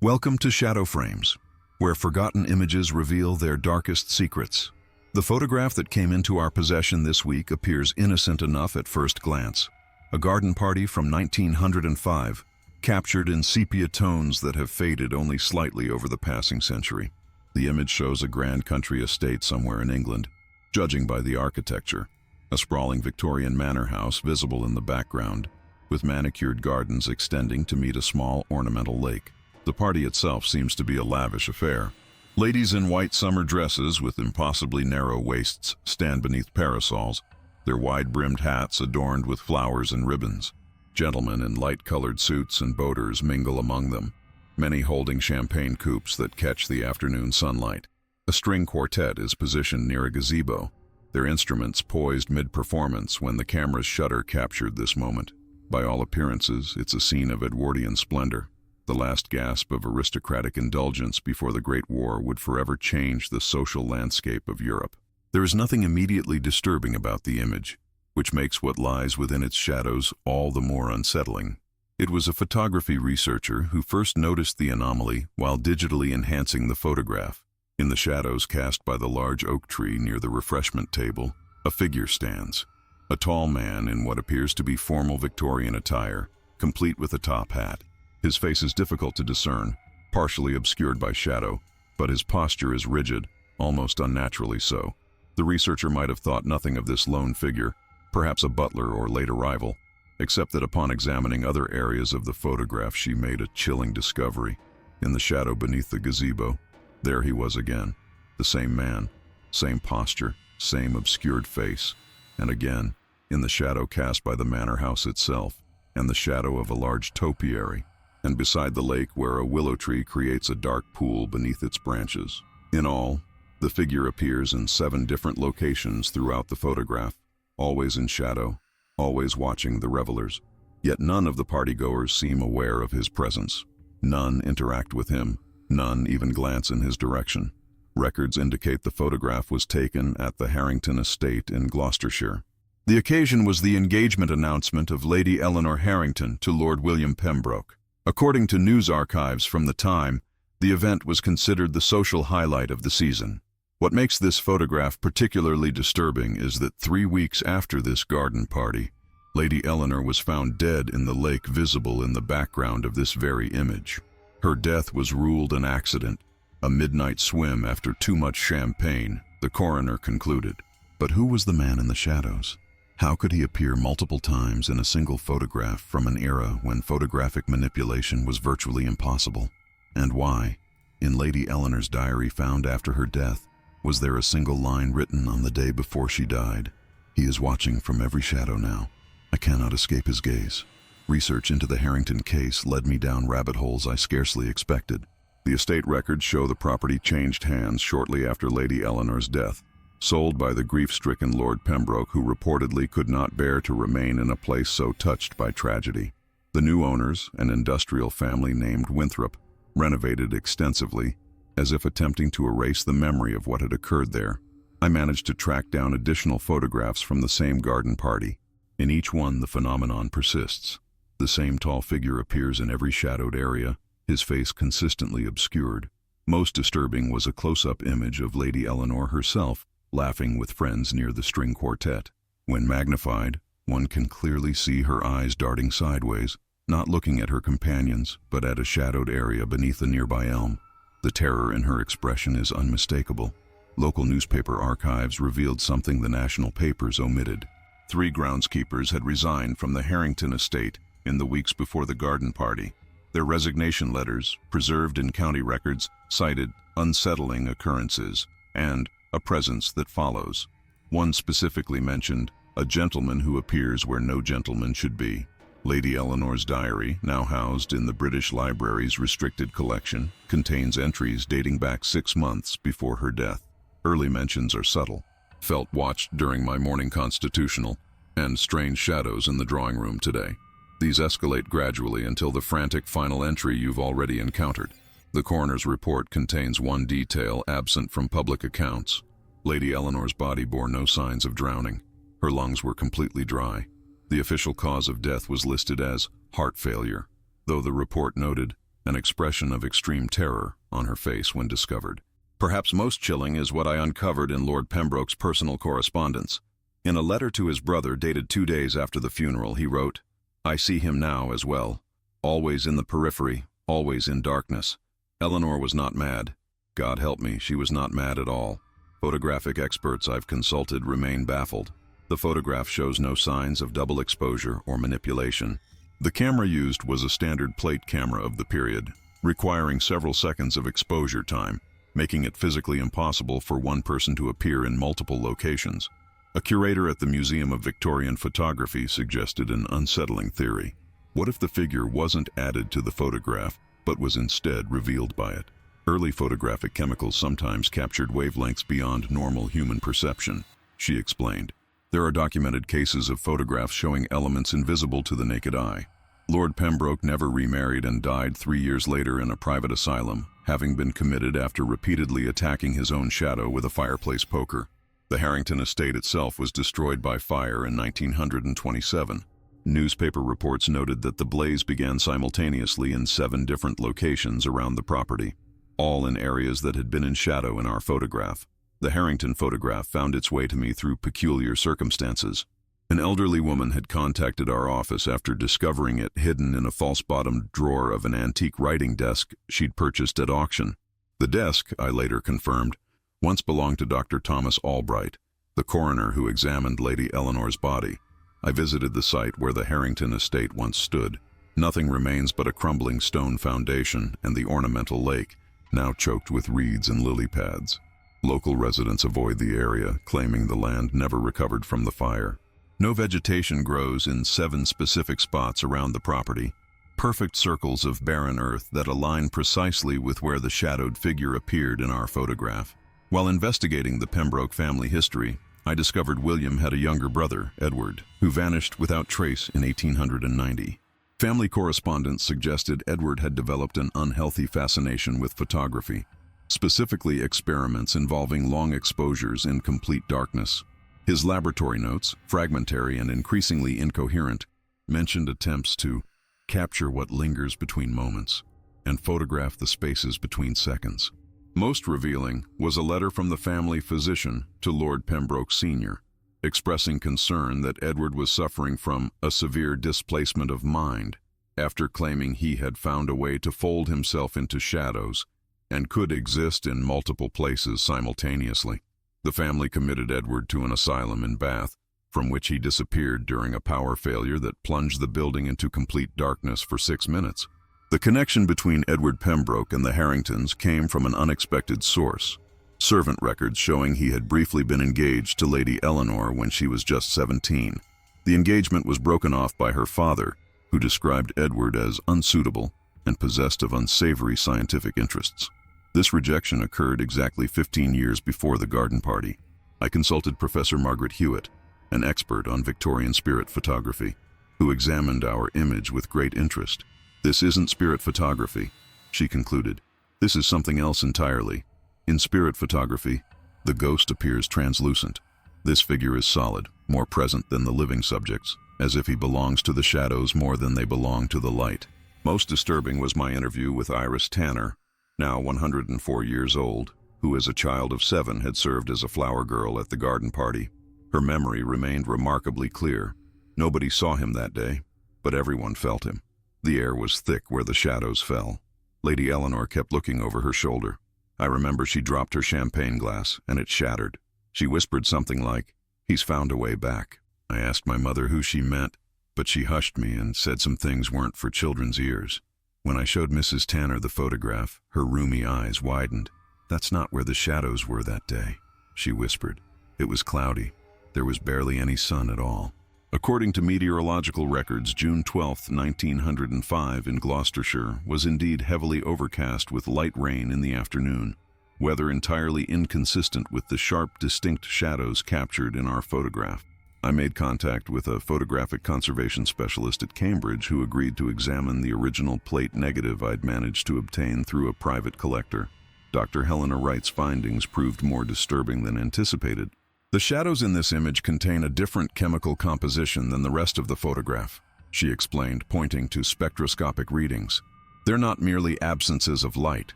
Welcome to Shadow Frames, where forgotten images reveal their darkest secrets. The photograph that came into our possession this week appears innocent enough at first glance. A garden party from 1905, captured in sepia tones that have faded only slightly over the passing century. The image shows a grand country estate somewhere in England, judging by the architecture. A sprawling Victorian manor house visible in the background, with manicured gardens extending to meet a small ornamental lake. The party itself seems to be a lavish affair. Ladies in white summer dresses with impossibly narrow waists stand beneath parasols, their wide-brimmed hats adorned with flowers and ribbons. Gentlemen in light-colored suits and boaters mingle among them, many holding champagne coupes that catch the afternoon sunlight. A string quartet is positioned near a gazebo, their instruments poised mid-performance when the camera's shutter captured this moment. By all appearances, it's a scene of Edwardian splendor, the last gasp of aristocratic indulgence before the Great War would forever change the social landscape of Europe. There is nothing immediately disturbing about the image, which makes what lies within its shadows all the more unsettling. It was a photography researcher who first noticed the anomaly while digitally enhancing the photograph. In the shadows cast by the large oak tree near the refreshment table, a figure stands. A tall man in what appears to be formal Victorian attire, complete with a top hat. His face is difficult to discern, partially obscured by shadow, but his posture is rigid, almost unnaturally so. The researcher might have thought nothing of this lone figure, perhaps a butler or late arrival, except that upon examining other areas of the photograph she made a chilling discovery. In the shadow beneath the gazebo, there he was again, the same man, same posture, same obscured face, and again, in the shadow cast by the manor house itself, and the shadow of a large topiary, and beside the lake where a willow tree creates a dark pool beneath its branches. In all, the figure appears in 7 different locations throughout the photograph, always in shadow, always watching the revelers. Yet none of the partygoers seem aware of his presence. None interact with him, none even glance in his direction. Records indicate the photograph was taken at the Harrington estate in Gloucestershire. The occasion was the engagement announcement of Lady Eleanor Harrington to Lord William Pembroke. According to news archives from the time, the event was considered the social highlight of the season. What makes this photograph particularly disturbing is that 3 weeks after this garden party, Lady Eleanor was found dead in the lake visible in the background of this very image. Her death was ruled an accident, a midnight swim after too much champagne, the coroner concluded. But who was the man in the shadows? How could he appear multiple times in a single photograph from an era when photographic manipulation was virtually impossible? And why, in Lady Eleanor's diary found after her death, was there a single line written on the day before she died? He is watching from every shadow now. I cannot escape his gaze. Research into the Harrington case led me down rabbit holes I scarcely expected. The estate records show the property changed hands shortly after Lady Eleanor's death, sold by the grief-stricken Lord Pembroke, who reportedly could not bear to remain in a place so touched by tragedy. The new owners, an industrial family named Winthrop, renovated extensively, as if attempting to erase the memory of what had occurred there. I managed to track down additional photographs from the same garden party. In each one, the phenomenon persists. The same tall figure appears in every shadowed area, his face consistently obscured. Most disturbing was a close-up image of Lady Eleanor herself, laughing with friends near the string quartet. When magnified, one can clearly see her eyes darting sideways, not looking at her companions, but at a shadowed area beneath a nearby elm. The terror in her expression is unmistakable. Local newspaper archives revealed something the national papers omitted. 3 groundskeepers had resigned from the Harrington estate in the weeks before the garden party. Their resignation letters, preserved in county records, cited unsettling occurrences and a presence that follows. One specifically mentioned a gentleman who appears where no gentleman should be. Lady Eleanor's diary, now housed in the British Library's restricted collection, contains entries dating back 6 months before her death. Early mentions are subtle. Felt watched during my morning constitutional, and strange shadows in the drawing room today. These escalate gradually until the frantic final entry you've already encountered. The coroner's report contains one detail absent from public accounts. Lady Eleanor's body bore no signs of drowning. Her lungs were completely dry. The official cause of death was listed as heart failure, though the report noted an expression of extreme terror on her face when discovered. Perhaps most chilling is what I uncovered in Lord Pembroke's personal correspondence. In a letter to his brother dated 2 days after the funeral, he wrote, "I see him now as well. Always in the periphery, always in darkness. Eleanor was not mad. God help me, she was not mad at all. Photographic experts I've consulted remain baffled. The photograph shows no signs of double exposure or manipulation. The camera used was a standard plate camera of the period, requiring several seconds of exposure time, making it physically impossible for one person to appear in multiple locations. A curator at the Museum of Victorian Photography suggested an unsettling theory. What if the figure wasn't added to the photograph, but was instead revealed by it? Early photographic chemicals sometimes captured wavelengths beyond normal human perception, she explained. There are documented cases of photographs showing elements invisible to the naked eye. Lord Pembroke never remarried and died 3 years later in a private asylum, having been committed after repeatedly attacking his own shadow with a fireplace poker. The Harrington estate itself was destroyed by fire in 1927. Newspaper reports noted that the blaze began simultaneously in 7 different locations around the property, all in areas that had been in shadow in our photograph. The Harrington photograph found its way to me through peculiar circumstances. An elderly woman had contacted our office after discovering it hidden in a false-bottomed drawer of an antique writing desk she'd purchased at auction. The desk, I later confirmed, once belonged to Dr. Thomas Albright, the coroner who examined Lady Eleanor's body. I visited the site where the Harrington estate once stood. Nothing remains but a crumbling stone foundation and the ornamental lake, now choked with reeds and lily pads. Local residents avoid the area, claiming the land never recovered from the fire. No vegetation grows in 7 specific spots around the property, perfect circles of barren earth that align precisely with where the shadowed figure appeared in our photograph. While investigating the Pembroke family history, I discovered William had a younger brother, Edward, who vanished without trace in 1890. Family correspondence suggested Edward had developed an unhealthy fascination with photography, specifically experiments involving long exposures in complete darkness. His laboratory notes, fragmentary and increasingly incoherent, mentioned attempts to capture what lingers between moments and photograph the spaces between seconds. Most revealing was a letter from the family physician to Lord Pembroke Sr., expressing concern that Edward was suffering from a severe displacement of mind after claiming he had found a way to fold himself into shadows and could exist in multiple places simultaneously. The family committed Edward to an asylum in Bath, from which he disappeared during a power failure that plunged the building into complete darkness for 6 minutes. The connection between Edward Pembroke and the Harringtons came from an unexpected source. Servant records showing he had briefly been engaged to Lady Eleanor when she was just 17. The engagement was broken off by her father, who described Edward as unsuitable and possessed of unsavory scientific interests. This rejection occurred exactly 15 years before the garden party. I consulted Professor Margaret Hewitt, an expert on Victorian spirit photography, who examined our image with great interest. "This isn't spirit photography," she concluded. "This is something else entirely. In spirit photography, the ghost appears translucent. This figure is solid, more present than the living subjects, as if he belongs to the shadows more than they belong to the light." Most disturbing was my interview with Iris Tanner, now 104 years old, who as a child of 7 had served as a flower girl at the garden party. Her memory remained remarkably clear. Nobody saw him that day, but everyone felt him. The air was thick where the shadows fell. Lady Eleanor kept looking over her shoulder. I remember she dropped her champagne glass, and it shattered. She whispered something like, "He's found a way back." I asked my mother who she meant, but she hushed me and said some things weren't for children's ears. When I showed Mrs. Tanner the photograph, her rheumy eyes widened. "That's not where the shadows were that day," she whispered. "It was cloudy. There was barely any sun at all." According to meteorological records, June 12, 1905 in Gloucestershire was indeed heavily overcast with light rain in the afternoon, weather entirely inconsistent with the sharp, distinct shadows captured in our photograph. I made contact with a photographic conservation specialist at Cambridge who agreed to examine the original plate negative I'd managed to obtain through a private collector. Dr. Helena Wright's findings proved more disturbing than anticipated. "The shadows in this image contain a different chemical composition than the rest of the photograph," she explained, pointing to spectroscopic readings. They're not merely absences of light.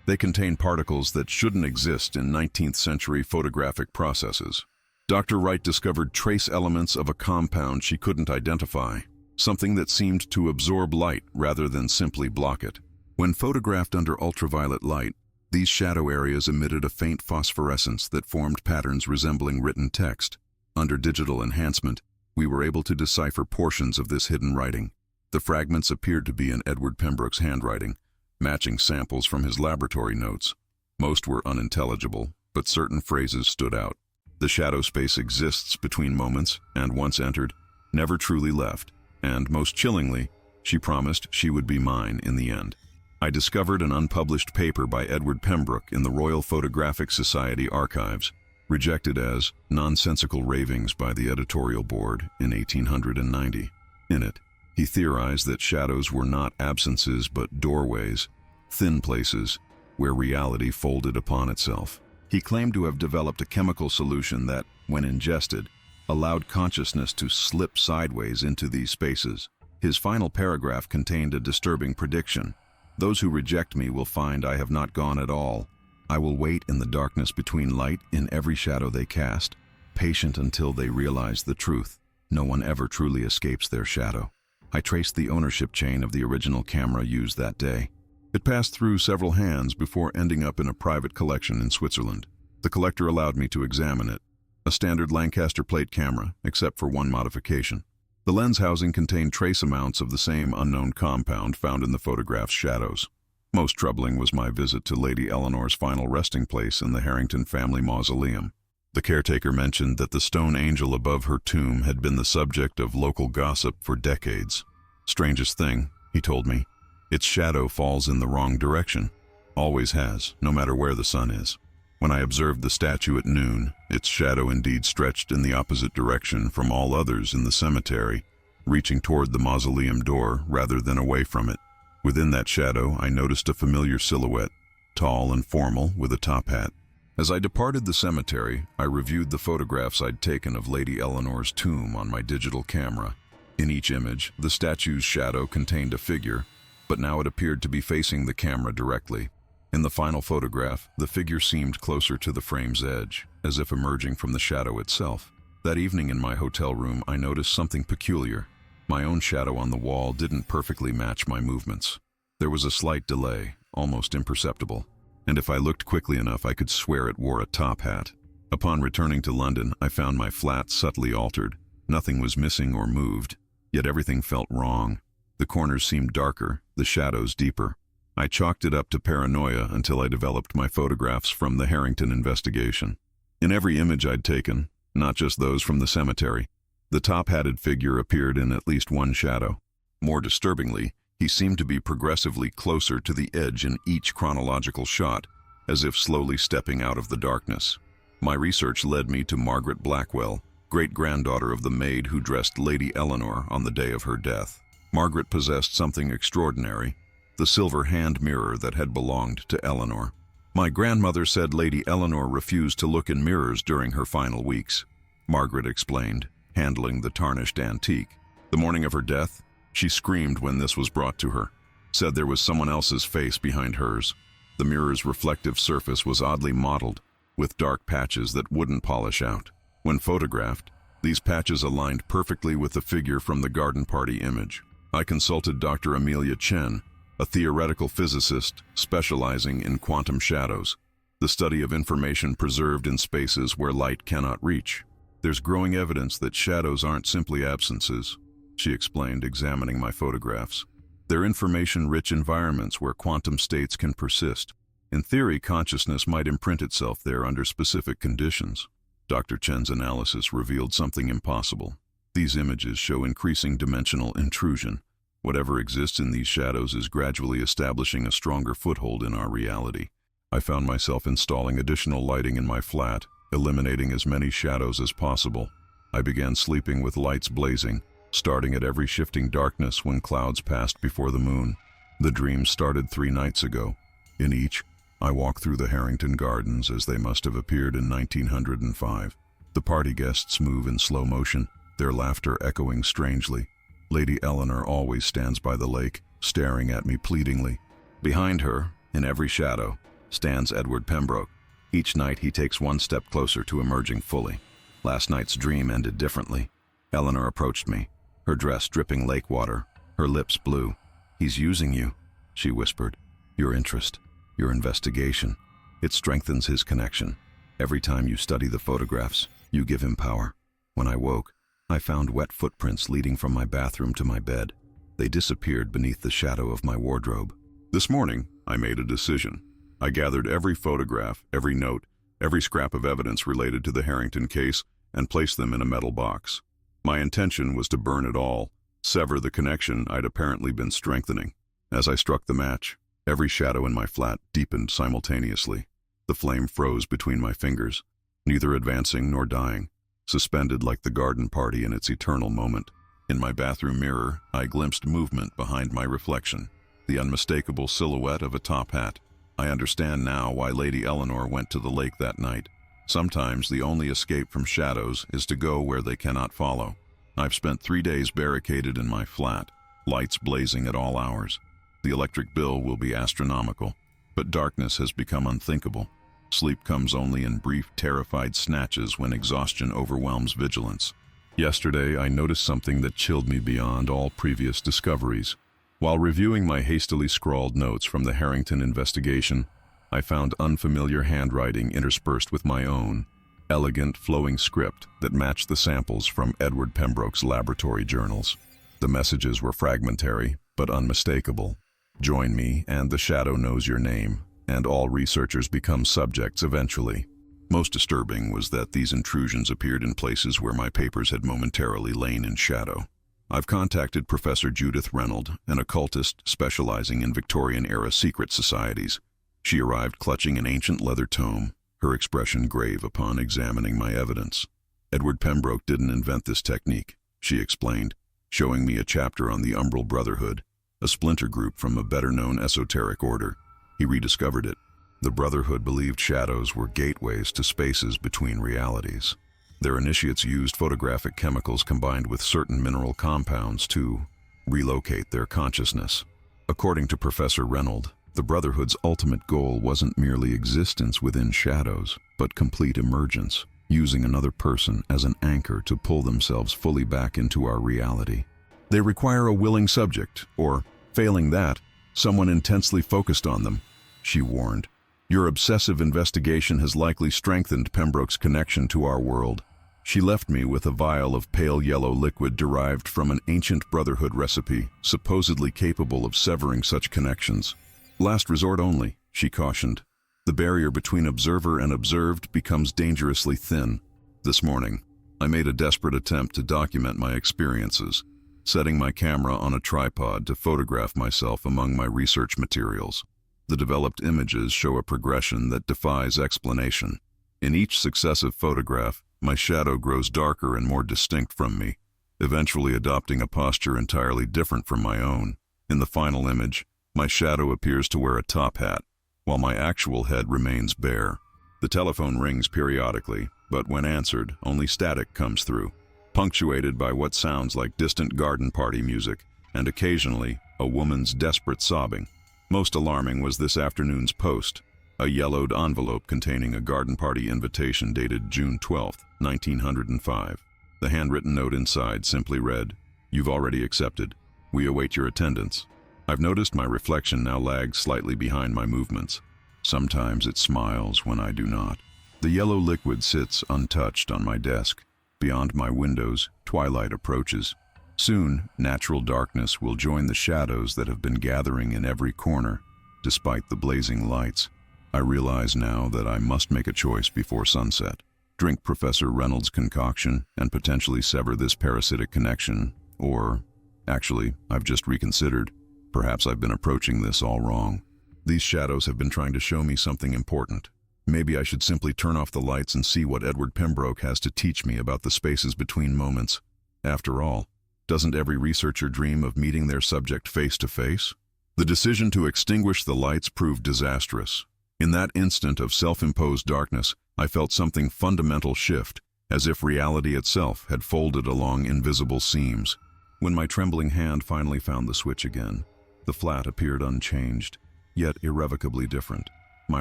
They contain particles that shouldn't exist in 19th century photographic processes. Dr. Wright discovered trace elements of a compound she couldn't identify, something that seemed to absorb light rather than simply block it. When photographed under ultraviolet light, these shadow areas emitted a faint phosphorescence that formed patterns resembling written text. Under digital enhancement, we were able to decipher portions of this hidden writing. The fragments appeared to be in Edward Pembroke's handwriting, matching samples from his laboratory notes. Most were unintelligible, but certain phrases stood out. The shadow space exists between moments, and once entered, never truly left. And, most chillingly, she promised she would be mine in the end. I discovered an unpublished paper by Edward Pembroke in the Royal Photographic Society archives, rejected as nonsensical ravings by the editorial board in 1890. In it, he theorized that shadows were not absences but doorways, thin places, where reality folded upon itself. He claimed to have developed a chemical solution that, when ingested, allowed consciousness to slip sideways into these spaces. His final paragraph contained a disturbing prediction. Those who reject me will find I have not gone at all. I will wait in the darkness between light in every shadow they cast, patient until they realize the truth. No one ever truly escapes their shadow. I traced the ownership chain of the original camera used that day. It passed through several hands before ending up in a private collection in Switzerland. The collector allowed me to examine it. A standard Lancaster plate camera, except for one modification. The lens housing contained trace amounts of the same unknown compound found in the photograph's shadows. Most troubling was my visit to Lady Eleanor's final resting place in the Harrington family mausoleum. The caretaker mentioned that the stone angel above her tomb had been the subject of local gossip for decades. Strangest thing, he told me, its shadow falls in the wrong direction. Always has, no matter where the sun is. When I observed the statue at noon, its shadow indeed stretched in the opposite direction from all others in the cemetery, reaching toward the mausoleum door rather than away from it. Within that shadow, I noticed a familiar silhouette, tall and formal with a top hat. As I departed the cemetery, I reviewed the photographs I'd taken of Lady Eleanor's tomb on my digital camera. In each image, the statue's shadow contained a figure, but now it appeared to be facing the camera directly. In the final photograph, the figure seemed closer to the frame's edge, as if emerging from the shadow itself. That evening in my hotel room, I noticed something peculiar. My own shadow on the wall didn't perfectly match my movements. There was a slight delay, almost imperceptible, and if I looked quickly enough, I could swear it wore a top hat. Upon returning to London, I found my flat subtly altered. Nothing was missing or moved, yet everything felt wrong. The corners seemed darker, the shadows deeper. I chalked it up to paranoia until I developed my photographs from the Harrington investigation. In every image I'd taken, not just those from the cemetery, the top-hatted figure appeared in at least one shadow. More disturbingly, he seemed to be progressively closer to the edge in each chronological shot, as if slowly stepping out of the darkness. My research led me to Margaret Blackwell, great-granddaughter of the maid who dressed Lady Eleanor on the day of her death. Margaret possessed something extraordinary, the silver hand mirror that had belonged to Eleanor. My grandmother said Lady Eleanor refused to look in mirrors during her final weeks. Margaret explained, handling the tarnished antique. The morning of her death, she screamed when this was brought to her, said there was someone else's face behind hers. The mirror's reflective surface was oddly mottled, with dark patches that wouldn't polish out. When photographed, these patches aligned perfectly with the figure from the garden party image. I consulted Dr. Amelia Chen, a theoretical physicist specializing in quantum shadows, the study of information preserved in spaces where light cannot reach. There's growing evidence that shadows aren't simply absences, she explained, examining my photographs. They're information-rich environments where quantum states can persist. In theory, consciousness might imprint itself there under specific conditions. Dr. Chen's analysis revealed something impossible. These images show increasing dimensional intrusion. Whatever exists in these shadows is gradually establishing a stronger foothold in our reality. I found myself installing additional lighting in my flat, eliminating as many shadows as possible. I began sleeping with lights blazing, starting at every shifting darkness when clouds passed before the moon. The dream started 3 nights ago. In each, I walked through the Harrington Gardens as they must have appeared in 1905. The party guests move in slow motion, their laughter echoing strangely. Lady Eleanor always stands by the lake, staring at me pleadingly. Behind her, in every shadow, stands Edward Pembroke. Each night he takes one step closer to emerging fully. Last night's dream ended differently. Eleanor approached me, her dress dripping lake water, her lips blue. "He's using you," she whispered. "Your interest, your investigation. It strengthens his connection. Every time you study the photographs, you give him power." When I woke, I found wet footprints leading from my bathroom to my bed. They disappeared beneath the shadow of my wardrobe. This morning, I made a decision. I gathered every photograph, every note, every scrap of evidence related to the Harrington case and placed them in a metal box. My intention was to burn it all, sever the connection I'd apparently been strengthening. As I struck the match, every shadow in my flat deepened simultaneously. The flame froze between my fingers, neither advancing nor dying, suspended like the garden party in its eternal moment. In my bathroom mirror, I glimpsed movement behind my reflection, the unmistakable silhouette of a top hat. I understand now why Lady Eleanor went to the lake that night. Sometimes the only escape from shadows is to go where they cannot follow. I've spent 3 days barricaded in my flat, lights blazing at all hours. The electric bill will be astronomical, but darkness has become unthinkable. Sleep comes only in brief, terrified snatches when exhaustion overwhelms vigilance. Yesterday, I noticed something that chilled me beyond all previous discoveries. While reviewing my hastily scrawled notes from the Harrington investigation, I found unfamiliar handwriting interspersed with my own, elegant, flowing script that matched the samples from Edward Pembroke's laboratory journals. The messages were fragmentary, but unmistakable. "Join me, and the shadow knows your name, and all researchers become subjects eventually." Most disturbing was that these intrusions appeared in places where my papers had momentarily lain in shadow. I've contacted Professor Judith Reynolds, an occultist specializing in Victorian-era secret societies. She arrived clutching an ancient leather tome, her expression grave upon examining my evidence. "Edward Pembroke didn't invent this technique," she explained, showing me a chapter on the Umbral Brotherhood, a splinter group from a better-known esoteric order. He rediscovered it. The Brotherhood believed shadows were gateways to spaces between realities. Their initiates used photographic chemicals combined with certain mineral compounds to relocate their consciousness. According to Professor Reynolds, the Brotherhood's ultimate goal wasn't merely existence within shadows, but complete emergence, using another person as an anchor to pull themselves fully back into our reality. They require a willing subject, or, failing that, someone intensely focused on them, she warned. "Your obsessive investigation has likely strengthened Pembroke's connection to our world." She left me with a vial of pale yellow liquid derived from an ancient Brotherhood recipe, supposedly capable of severing such connections. "Last resort only," she cautioned. "The barrier between observer and observed becomes dangerously thin." This morning, I made a desperate attempt to document my experiences, setting my camera on a tripod to photograph myself among my research materials. The developed images show a progression that defies explanation. In each successive photograph, my shadow grows darker and more distinct from me, eventually adopting a posture entirely different from my own. In the final image, my shadow appears to wear a top hat, while my actual head remains bare. The telephone rings periodically, but when answered, only static comes through, punctuated by what sounds like distant garden party music, and occasionally, a woman's desperate sobbing. Most alarming was this afternoon's post, a yellowed envelope containing a garden party invitation dated June 12, 1905. The handwritten note inside simply read, "You've already accepted. We await your attendance." I've noticed my reflection now lags slightly behind my movements. Sometimes it smiles when I do not. The yellow liquid sits untouched on my desk. Beyond my windows, twilight approaches. Soon, natural darkness will join the shadows that have been gathering in every corner, despite the blazing lights. I realize now that I must make a choice before sunset. Drink Professor Reynolds' concoction and potentially sever this parasitic connection, or, actually, I've just reconsidered. Perhaps I've been approaching this all wrong. These shadows have been trying to show me something important. Maybe I should simply turn off the lights and see what Edward Pembroke has to teach me about the spaces between moments. After all, doesn't every researcher dream of meeting their subject face to face? The decision to extinguish the lights proved disastrous. In that instant of self-imposed darkness, I felt something fundamental shift, as if reality itself had folded along invisible seams. When my trembling hand finally found the switch again, the flat appeared unchanged. yet irrevocably different. My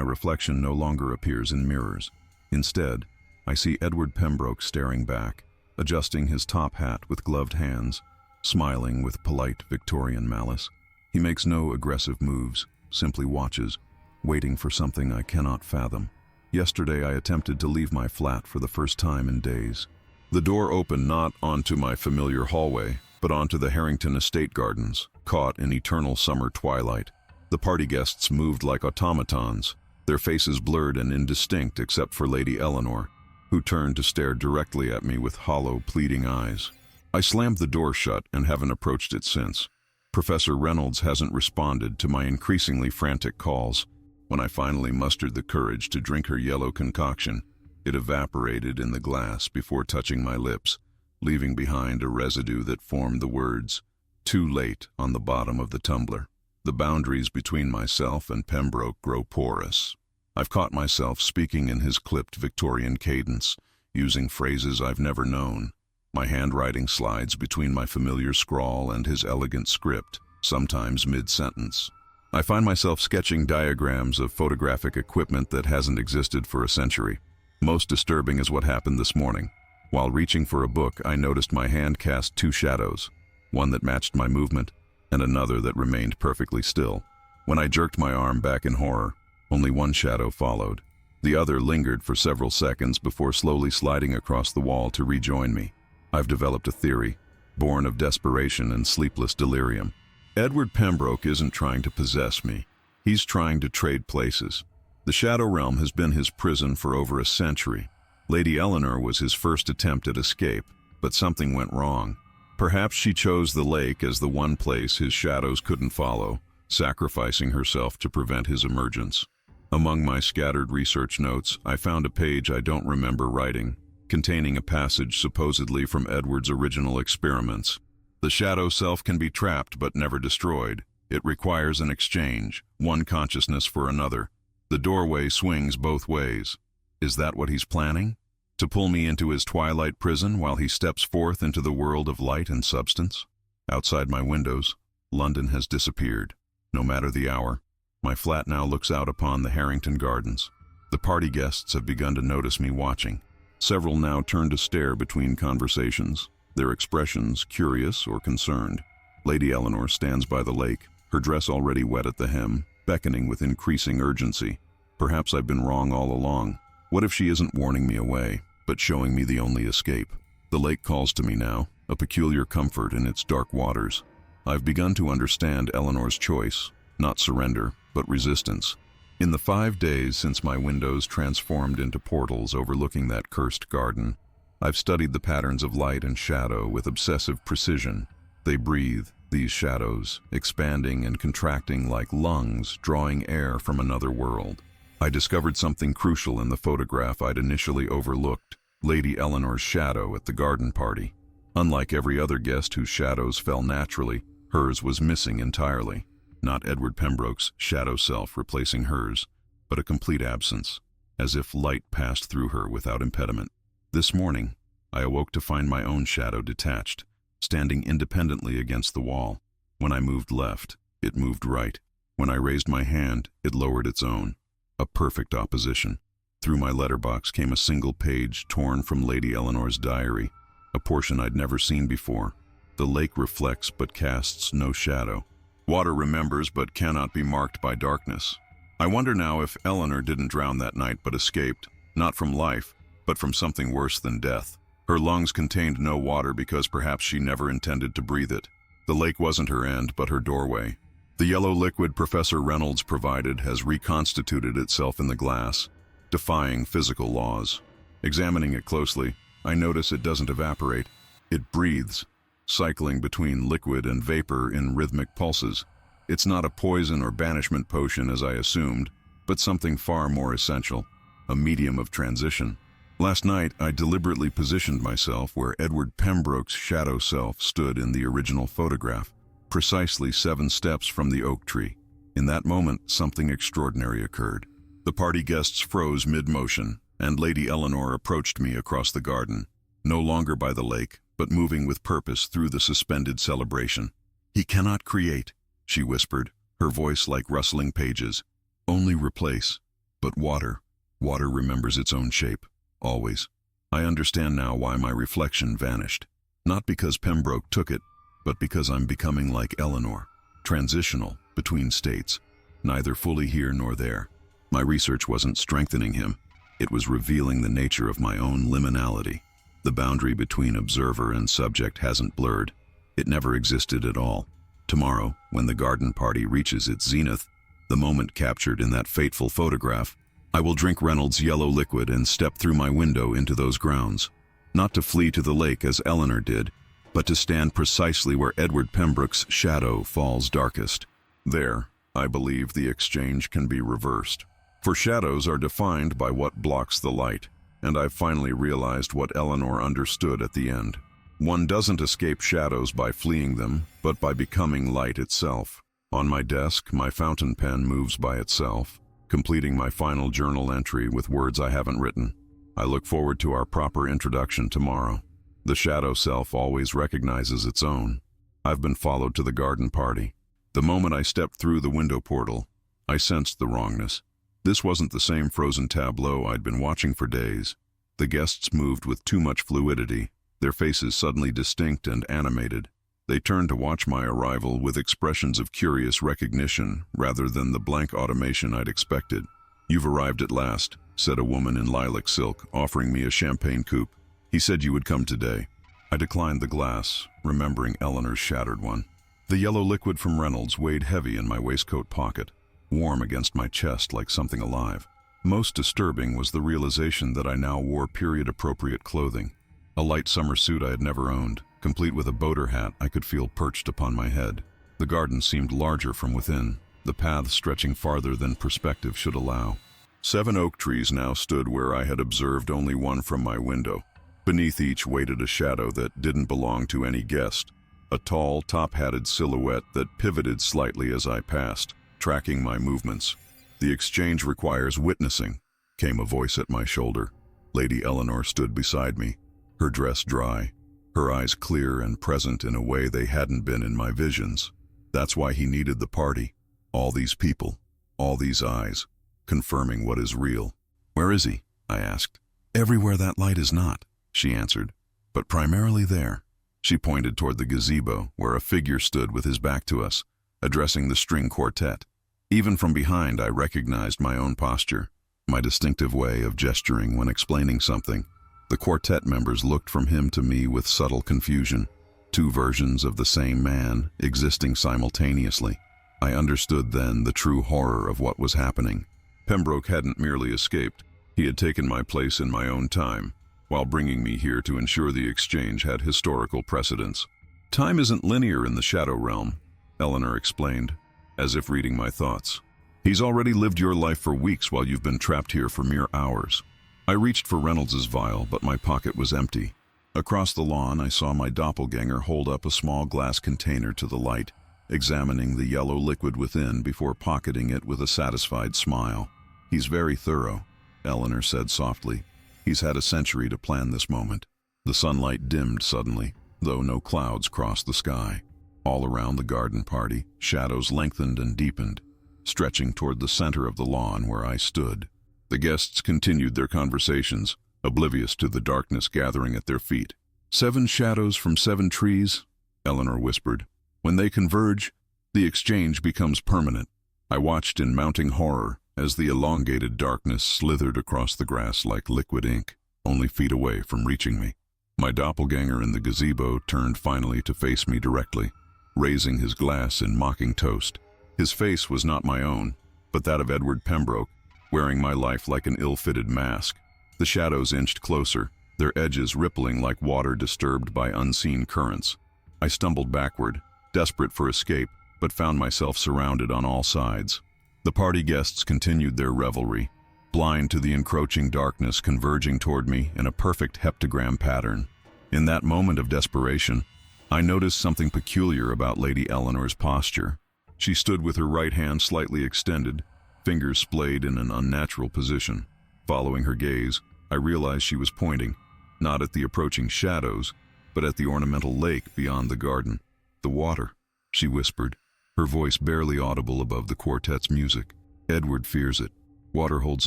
reflection no longer appears in mirrors. Instead, I see Edward Pembroke staring back, adjusting his top hat with gloved hands, smiling with polite Victorian malice. He makes no aggressive moves, simply watches, waiting for something I cannot fathom. Yesterday I attempted to leave my flat for the first time in days. The door opened not onto my familiar hallway, but onto the Harrington estate gardens, caught in eternal summer twilight. The party guests moved like automatons, their faces blurred and indistinct except for Lady Eleanor, who turned to stare directly at me with hollow, pleading eyes. I slammed the door shut and haven't approached it since. Professor Reynolds hasn't responded to my increasingly frantic calls. When I finally mustered the courage to drink her yellow concoction, it evaporated in the glass before touching my lips, leaving behind a residue that formed the words, "Too late," on the bottom of the tumbler. The boundaries between myself and Pembroke grow porous. I've caught myself speaking in his clipped Victorian cadence, using phrases I've never known. My handwriting slides between my familiar scrawl and his elegant script, sometimes mid-sentence. I find myself sketching diagrams of photographic equipment that hasn't existed for a century. Most disturbing is what happened this morning. While reaching for a book, I noticed my hand cast two shadows, one that matched my movement, and another that remained perfectly still. When I jerked my arm back in horror, only one shadow followed. The other lingered for several seconds before slowly sliding across the wall to rejoin me. I've developed a theory, born of desperation and sleepless delirium. Edward Pembroke isn't trying to possess me. He's trying to trade places. The Shadow Realm has been his prison for over a century. Lady Eleanor was his first attempt at escape, but something went wrong. Perhaps she chose the lake as the one place his shadows couldn't follow, sacrificing herself to prevent his emergence. Among my scattered research notes, I found a page I don't remember writing, containing a passage supposedly from Edward's original experiments. The shadow self can be trapped but never destroyed. It requires an exchange, one consciousness for another. The doorway swings both ways. Is that what he's planning? To pull me into his twilight prison while he steps forth into the world of light and substance? Outside my windows, London has disappeared. No matter the hour, my flat now looks out upon the Harrington Gardens. The party guests have begun to notice me watching. Several now turn to stare between conversations, their expressions curious or concerned. Lady Eleanor stands by the lake, her dress already wet at the hem, beckoning with increasing urgency. Perhaps I've been wrong all along. What if she isn't warning me away, but showing me the only escape? The lake calls to me now, a peculiar comfort in its dark waters. I've begun to understand Eleanor's choice, not surrender, but resistance. In the 5 days since my windows transformed into portals overlooking that cursed garden, I've studied the patterns of light and shadow with obsessive precision. They breathe, these shadows, expanding and contracting like lungs, drawing air from another world. I discovered something crucial in the photograph I'd initially overlooked, Lady Eleanor's shadow at the garden party. Unlike every other guest whose shadows fell naturally, hers was missing entirely. Not Edward Pembroke's shadow self replacing hers, but a complete absence, as if light passed through her without impediment. This morning, I awoke to find my own shadow detached, standing independently against the wall. When I moved left, it moved right. When I raised my hand, it lowered its own. A perfect opposition. Through my letterbox came a single page torn from Lady Eleanor's diary, a portion I'd never seen before. The lake reflects but casts no shadow. Water remembers but cannot be marked by darkness. I wonder now if Eleanor didn't drown that night but escaped, not from life, but from something worse than death. Her lungs contained no water because perhaps she never intended to breathe it. The lake wasn't her end, but her doorway. The yellow liquid Professor Reynolds provided has reconstituted itself in the glass, defying physical laws. Examining it closely, I notice it doesn't evaporate. It breathes, cycling between liquid and vapor in rhythmic pulses. It's not a poison or banishment potion as I assumed, but something far more essential, a medium of transition. Last night, I deliberately positioned myself where Edward Pembroke's shadow self stood in the original photograph, precisely 7 steps from the oak tree. In that moment, something extraordinary occurred. The party guests froze mid-motion, and Lady Eleanor approached me across the garden, no longer by the lake, but moving with purpose through the suspended celebration. "He cannot create," she whispered, her voice like rustling pages. Only replace. But water. Water remembers its own shape. Always. I understand now why my reflection vanished. Not because Pembroke took it, but because I'm becoming like Eleanor. Transitional, between states. Neither fully here nor there. My research wasn't strengthening him. It was revealing the nature of my own liminality. The boundary between observer and subject hasn't blurred. It never existed at all. Tomorrow, when the garden party reaches its zenith, the moment captured in that fateful photograph, I will drink Reynolds' yellow liquid and step through my window into those grounds. Not to flee to the lake as Eleanor did, but to stand precisely where Edward Pembroke's shadow falls darkest. There, I believe the exchange can be reversed. For shadows are defined by what blocks the light, and I've finally realized what Eleanor understood at the end. One doesn't escape shadows by fleeing them, but by becoming light itself. On my desk, my fountain pen moves by itself, completing my final journal entry with words I haven't written. I look forward to our proper introduction tomorrow. The shadow self always recognizes its own. I've been followed to the garden party. The moment I stepped through the window portal, I sensed the wrongness. This wasn't the same frozen tableau I'd been watching for days. The guests moved with too much fluidity, their faces suddenly distinct and animated. They turned to watch my arrival with expressions of curious recognition rather than the blank automation I'd expected. "You've arrived at last," said a woman in lilac silk, offering me a champagne coupe. "He said you would come today." I declined the glass, remembering Eleanor's shattered one. The yellow liquid from Reynolds weighed heavy in my waistcoat pocket, warm against my chest like something alive. Most disturbing was the realization that I now wore period-appropriate clothing. A light summer suit I had never owned, complete with a boater hat I could feel perched upon my head. The garden seemed larger from within, the paths stretching farther than perspective should allow. 7 oak trees now stood where I had observed only one from my window. Beneath each waited a shadow that didn't belong to any guest, a tall, top-hatted silhouette that pivoted slightly as I passed, tracking my movements. "The exchange requires witnessing," came a voice at my shoulder. Lady Eleanor stood beside me, her dress dry, her eyes clear and present in a way they hadn't been in my visions. That's why he needed the party. All these people, all these eyes, confirming what is real. "Where is he?" I asked. "Everywhere that light is not," she answered, "but primarily there." She pointed toward the gazebo, where a figure stood with his back to us, addressing the string quartet. Even from behind, I recognized my own posture, my distinctive way of gesturing when explaining something. The quartet members looked from him to me with subtle confusion, 2 versions of the same man existing simultaneously. I understood then the true horror of what was happening. Pembroke hadn't merely escaped, he had taken my place in my own time, while bringing me here to ensure the exchange had historical precedence. "Time isn't linear in the shadow realm," Eleanor explained, as if reading my thoughts. "He's already lived your life for weeks while you've been trapped here for mere hours." I reached for Reynolds's vial, but my pocket was empty. Across the lawn, I saw my doppelganger hold up a small glass container to the light, examining the yellow liquid within before pocketing it with a satisfied smile. "He's very thorough," Eleanor said softly. "He's had a century to plan this moment." The sunlight dimmed suddenly, though no clouds crossed the sky. All around the garden party, shadows lengthened and deepened, stretching toward the center of the lawn where I stood. The guests continued their conversations, oblivious to the darkness gathering at their feet. 7 shadows from 7 trees, Eleanor whispered. "When they converge, the exchange becomes permanent." I watched in mounting horror as the elongated darkness slithered across the grass like liquid ink, only feet away from reaching me. My doppelganger in the gazebo turned finally to face me directly, raising his glass in mocking toast. His face was not my own, but that of Edward Pembroke, wearing my life like an ill-fitted mask. The shadows inched closer, their edges rippling like water disturbed by unseen currents. I stumbled backward, desperate for escape, but found myself surrounded on all sides. The party guests continued their revelry, blind to the encroaching darkness converging toward me in a perfect heptagram pattern. In that moment of desperation, I noticed something peculiar about Lady Eleanor's posture. She stood with her right hand slightly extended, fingers splayed in an unnatural position. Following her gaze, I realized she was pointing, not at the approaching shadows, but at the ornamental lake beyond the garden. "The water," she whispered, her voice barely audible above the quartet's music. "Edward fears it. Water holds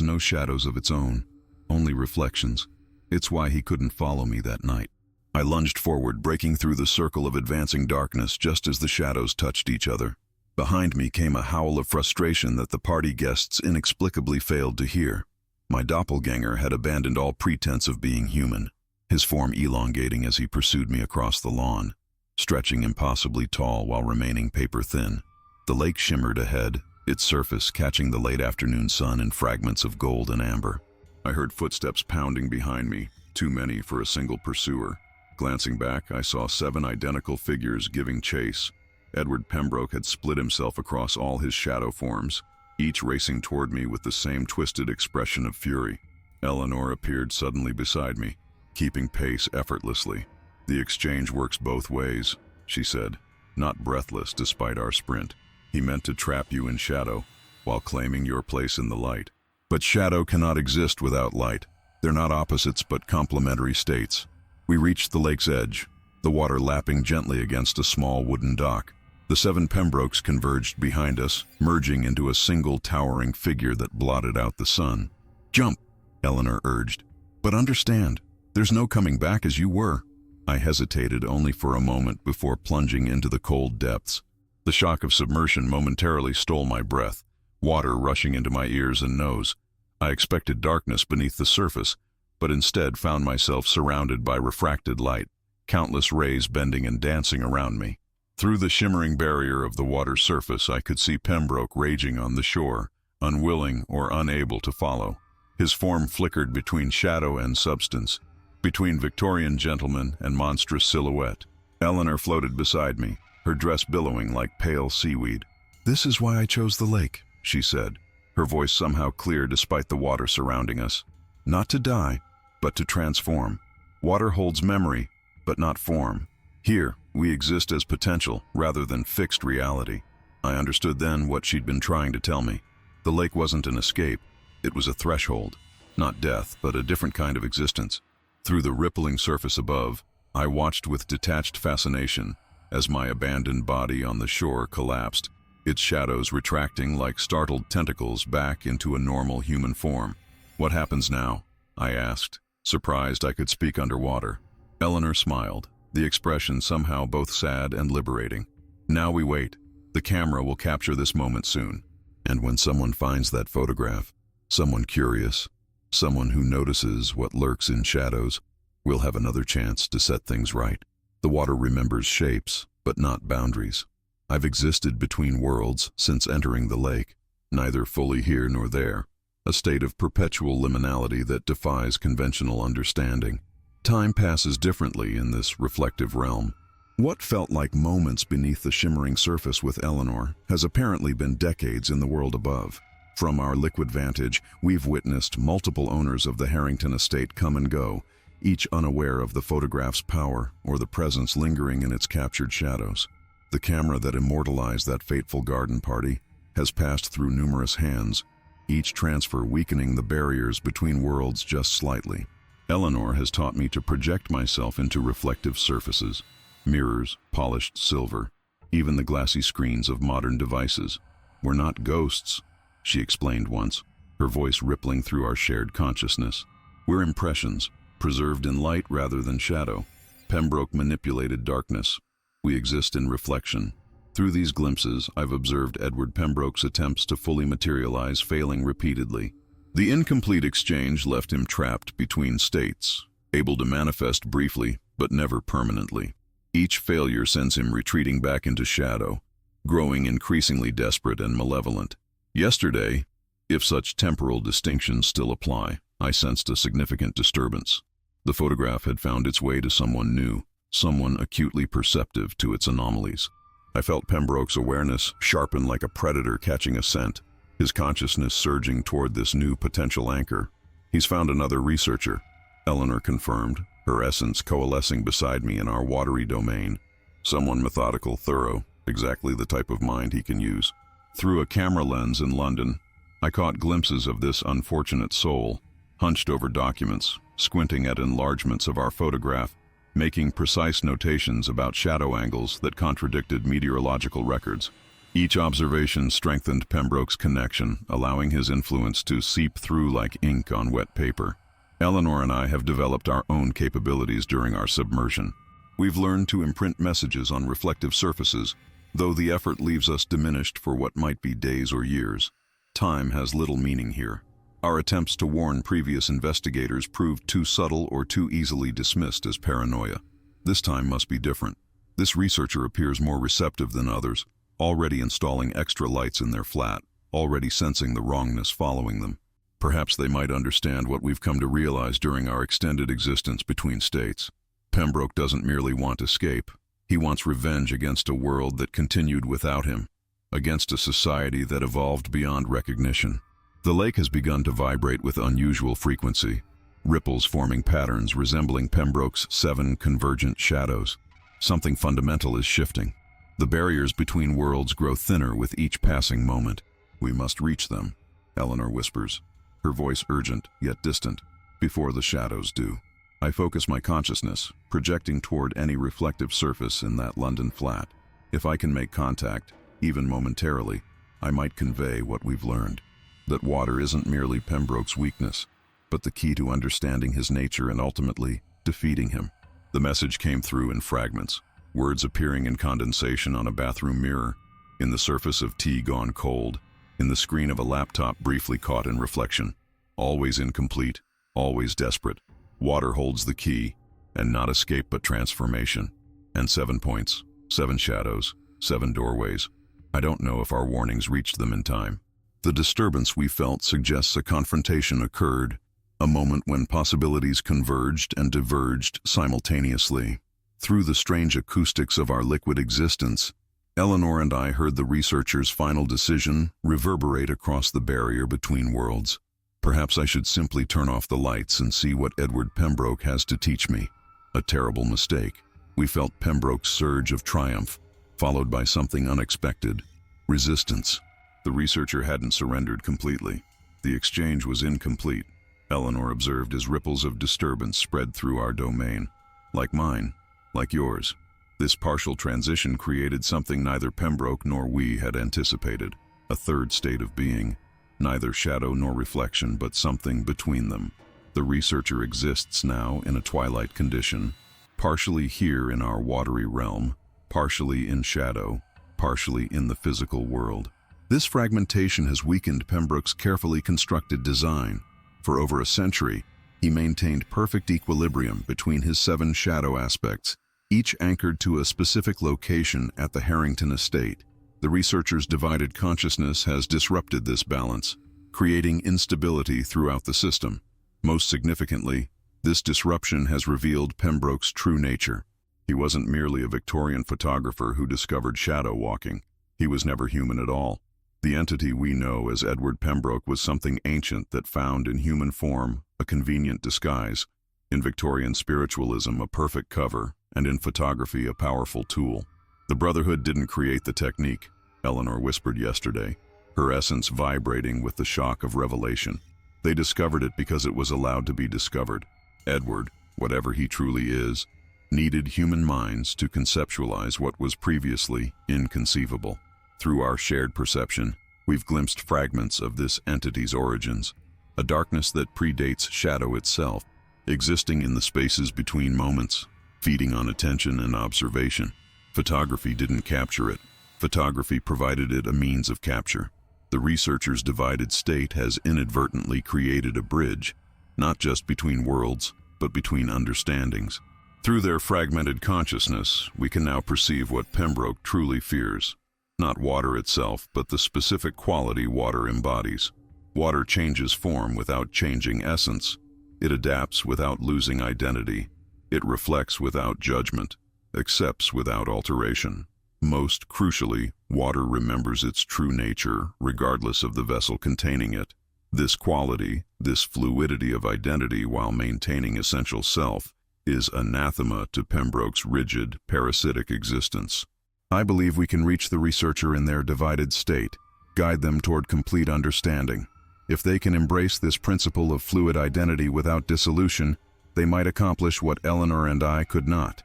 no shadows of its own, only reflections. It's why he couldn't follow me that night." I lunged forward, breaking through the circle of advancing darkness just as the shadows touched each other. Behind me came a howl of frustration that the party guests inexplicably failed to hear. My doppelganger had abandoned all pretense of being human, his form elongating as he pursued me across the lawn, stretching impossibly tall while remaining paper-thin. The lake shimmered ahead, its surface catching the late afternoon sun in fragments of gold and amber. I heard footsteps pounding behind me, too many for a single pursuer. Glancing back, I saw 7 identical figures giving chase. Edward Pembroke had split himself across all his shadow forms, each racing toward me with the same twisted expression of fury. Eleanor appeared suddenly beside me, keeping pace effortlessly. "The exchange works both ways," she said, not breathless despite our sprint. "He meant to trap you in shadow, while claiming your place in the light. But shadow cannot exist without light. They're not opposites but complementary states." We reached the lake's edge, the water lapping gently against a small wooden dock. The 7 Pembrokes converged behind us, merging into a single towering figure that blotted out the sun. "Jump," Eleanor urged. "But understand, there's no coming back as you were." I hesitated only for a moment before plunging into the cold depths. The shock of submersion momentarily stole my breath, water rushing into my ears and nose. I expected darkness beneath the surface, but instead found myself surrounded by refracted light, countless rays bending and dancing around me. Through the shimmering barrier of the water's surface, I could see Pembroke raging on the shore, unwilling or unable to follow. His form flickered between shadow and substance, between Victorian gentleman and monstrous silhouette. Eleanor floated beside me, her dress billowing like pale seaweed. "This is why I chose the lake," she said, her voice somehow clear despite the water surrounding us. "Not to die, but to transform. Water holds memory, but not form. Here, we exist as potential rather than fixed reality." I understood then what she'd been trying to tell me. The lake wasn't an escape. It was a threshold. Not death, but a different kind of existence. Through the rippling surface above, I watched with detached fascination as my abandoned body on the shore collapsed, its shadows retracting like startled tentacles back into a normal human form. "What happens now?" I asked, surprised I could speak underwater. Eleanor smiled, the expression somehow both sad and liberating. "Now we wait. The camera will capture this moment soon. And when someone finds that photograph, someone curious, someone who notices what lurks in shadows, we'll have another chance to set things right." The water remembers shapes, but not boundaries. I've existed between worlds since entering the lake, neither fully here nor there, a state of perpetual liminality that defies conventional understanding. Time passes differently in this reflective realm. What felt like moments beneath the shimmering surface with Eleanor has apparently been decades in the world above. From our liquid vantage, we've witnessed multiple owners of the Harrington estate come and go, each unaware of the photograph's power or the presence lingering in its captured shadows. The camera that immortalized that fateful garden party has passed through numerous hands, each transfer weakening the barriers between worlds just slightly. Eleanor has taught me to project myself into reflective surfaces, mirrors, polished silver, even the glassy screens of modern devices. "We're not ghosts," she explained once, her voice rippling through our shared consciousness. "We're impressions, preserved in light rather than shadow." Pembroke manipulated darkness. We exist in reflection. Through these glimpses, I've observed Edward Pembroke's attempts to fully materialize failing repeatedly. The incomplete exchange left him trapped between states, able to manifest briefly, but never permanently. Each failure sends him retreating back into shadow, growing increasingly desperate and malevolent. Yesterday, if such temporal distinctions still apply, I sensed a significant disturbance. The photograph had found its way to someone new, someone acutely perceptive to its anomalies. I felt Pembroke's awareness sharpen like a predator catching a scent, his consciousness surging toward this new potential anchor. "He's found another researcher," Eleanor confirmed, her essence coalescing beside me in our watery domain. "Someone methodical, thorough, exactly the type of mind he can use." Through a camera lens in London, I caught glimpses of this unfortunate soul, hunched over documents, squinting at enlargements of our photograph, making precise notations about shadow angles that contradicted meteorological records. Each observation strengthened Pembroke's connection, allowing his influence to seep through like ink on wet paper. Eleanor and I have developed our own capabilities during our submersion. We've learned to imprint messages on reflective surfaces, though the effort leaves us diminished for what might be days or years. Time has little meaning here. Our attempts to warn previous investigators proved too subtle or too easily dismissed as paranoia. This time must be different. This researcher appears more receptive than others, already installing extra lights in their flat, already sensing the wrongness following them. Perhaps they might understand what we've come to realize during our extended existence between states. Pembroke doesn't merely want escape. He wants revenge against a world that continued without him, against a society that evolved beyond recognition. The lake has begun to vibrate with unusual frequency, ripples forming patterns resembling Pembroke's 7 convergent shadows. Something fundamental is shifting. The barriers between worlds grow thinner with each passing moment. "We must reach them," Eleanor whispers, her voice urgent yet distant, "before the shadows do." I focus my consciousness, projecting toward any reflective surface in that London flat. If I can make contact, even momentarily, I might convey what we've learned. That water isn't merely Pembroke's weakness, but the key to understanding his nature and ultimately defeating him. The message came through in fragments, words appearing in condensation on a bathroom mirror, in the surface of tea gone cold, in the screen of a laptop briefly caught in reflection. Always incomplete, always desperate. Water holds the key, and not escape but transformation. And 7 points, 7 shadows, 7 doorways. I don't know if our warnings reached them in time. The disturbance we felt suggests a confrontation occurred, a moment when possibilities converged and diverged simultaneously. Through the strange acoustics of our liquid existence, Eleanor and I heard the researcher's final decision reverberate across the barrier between worlds. Perhaps I should simply turn off the lights and see what Edward Pembroke has to teach me. A terrible mistake. We felt Pembroke's surge of triumph, followed by something unexpected: resistance. The researcher hadn't surrendered completely. The exchange was incomplete, Eleanor observed as ripples of disturbance spread through our domain. Like mine, like yours. This partial transition created something neither Pembroke nor we had anticipated, a third state of being, neither shadow nor reflection, but something between them. The researcher exists now in a twilight condition, partially here in our watery realm, partially in shadow, partially in the physical world. This fragmentation has weakened Pembroke's carefully constructed design. For over a century, he maintained perfect equilibrium between his 7 shadow aspects, each anchored to a specific location at the Harrington estate. The researcher's divided consciousness has disrupted this balance, creating instability throughout the system. Most significantly, this disruption has revealed Pembroke's true nature. He wasn't merely a Victorian photographer who discovered shadow walking. He was never human at all. The entity we know as Edward Pembroke was something ancient that found in human form a convenient disguise, in Victorian spiritualism a perfect cover, and in photography a powerful tool. The Brotherhood didn't create the technique, Eleanor whispered yesterday, her essence vibrating with the shock of revelation. They discovered it because it was allowed to be discovered. Edward, whatever he truly is, needed human minds to conceptualize what was previously inconceivable. Through our shared perception, we've glimpsed fragments of this entity's origins, a darkness that predates shadow itself, existing in the spaces between moments, feeding on attention and observation. Photography didn't capture it. Photography provided it a means of capture. The researcher's divided state has inadvertently created a bridge, not just between worlds, but between understandings. Through their fragmented consciousness, we can now perceive what Pembroke truly fears. Not water itself, but the specific quality water embodies. Water changes form without changing essence. It adapts without losing identity. It reflects without judgment, accepts without alteration. Most crucially, water remembers its true nature, regardless of the vessel containing it. This quality, this fluidity of identity while maintaining essential self, is anathema to Pembroke's rigid, parasitic existence. I believe we can reach the researcher in their divided state, guide them toward complete understanding. If they can embrace this principle of fluid identity without dissolution, they might accomplish what Eleanor and I could not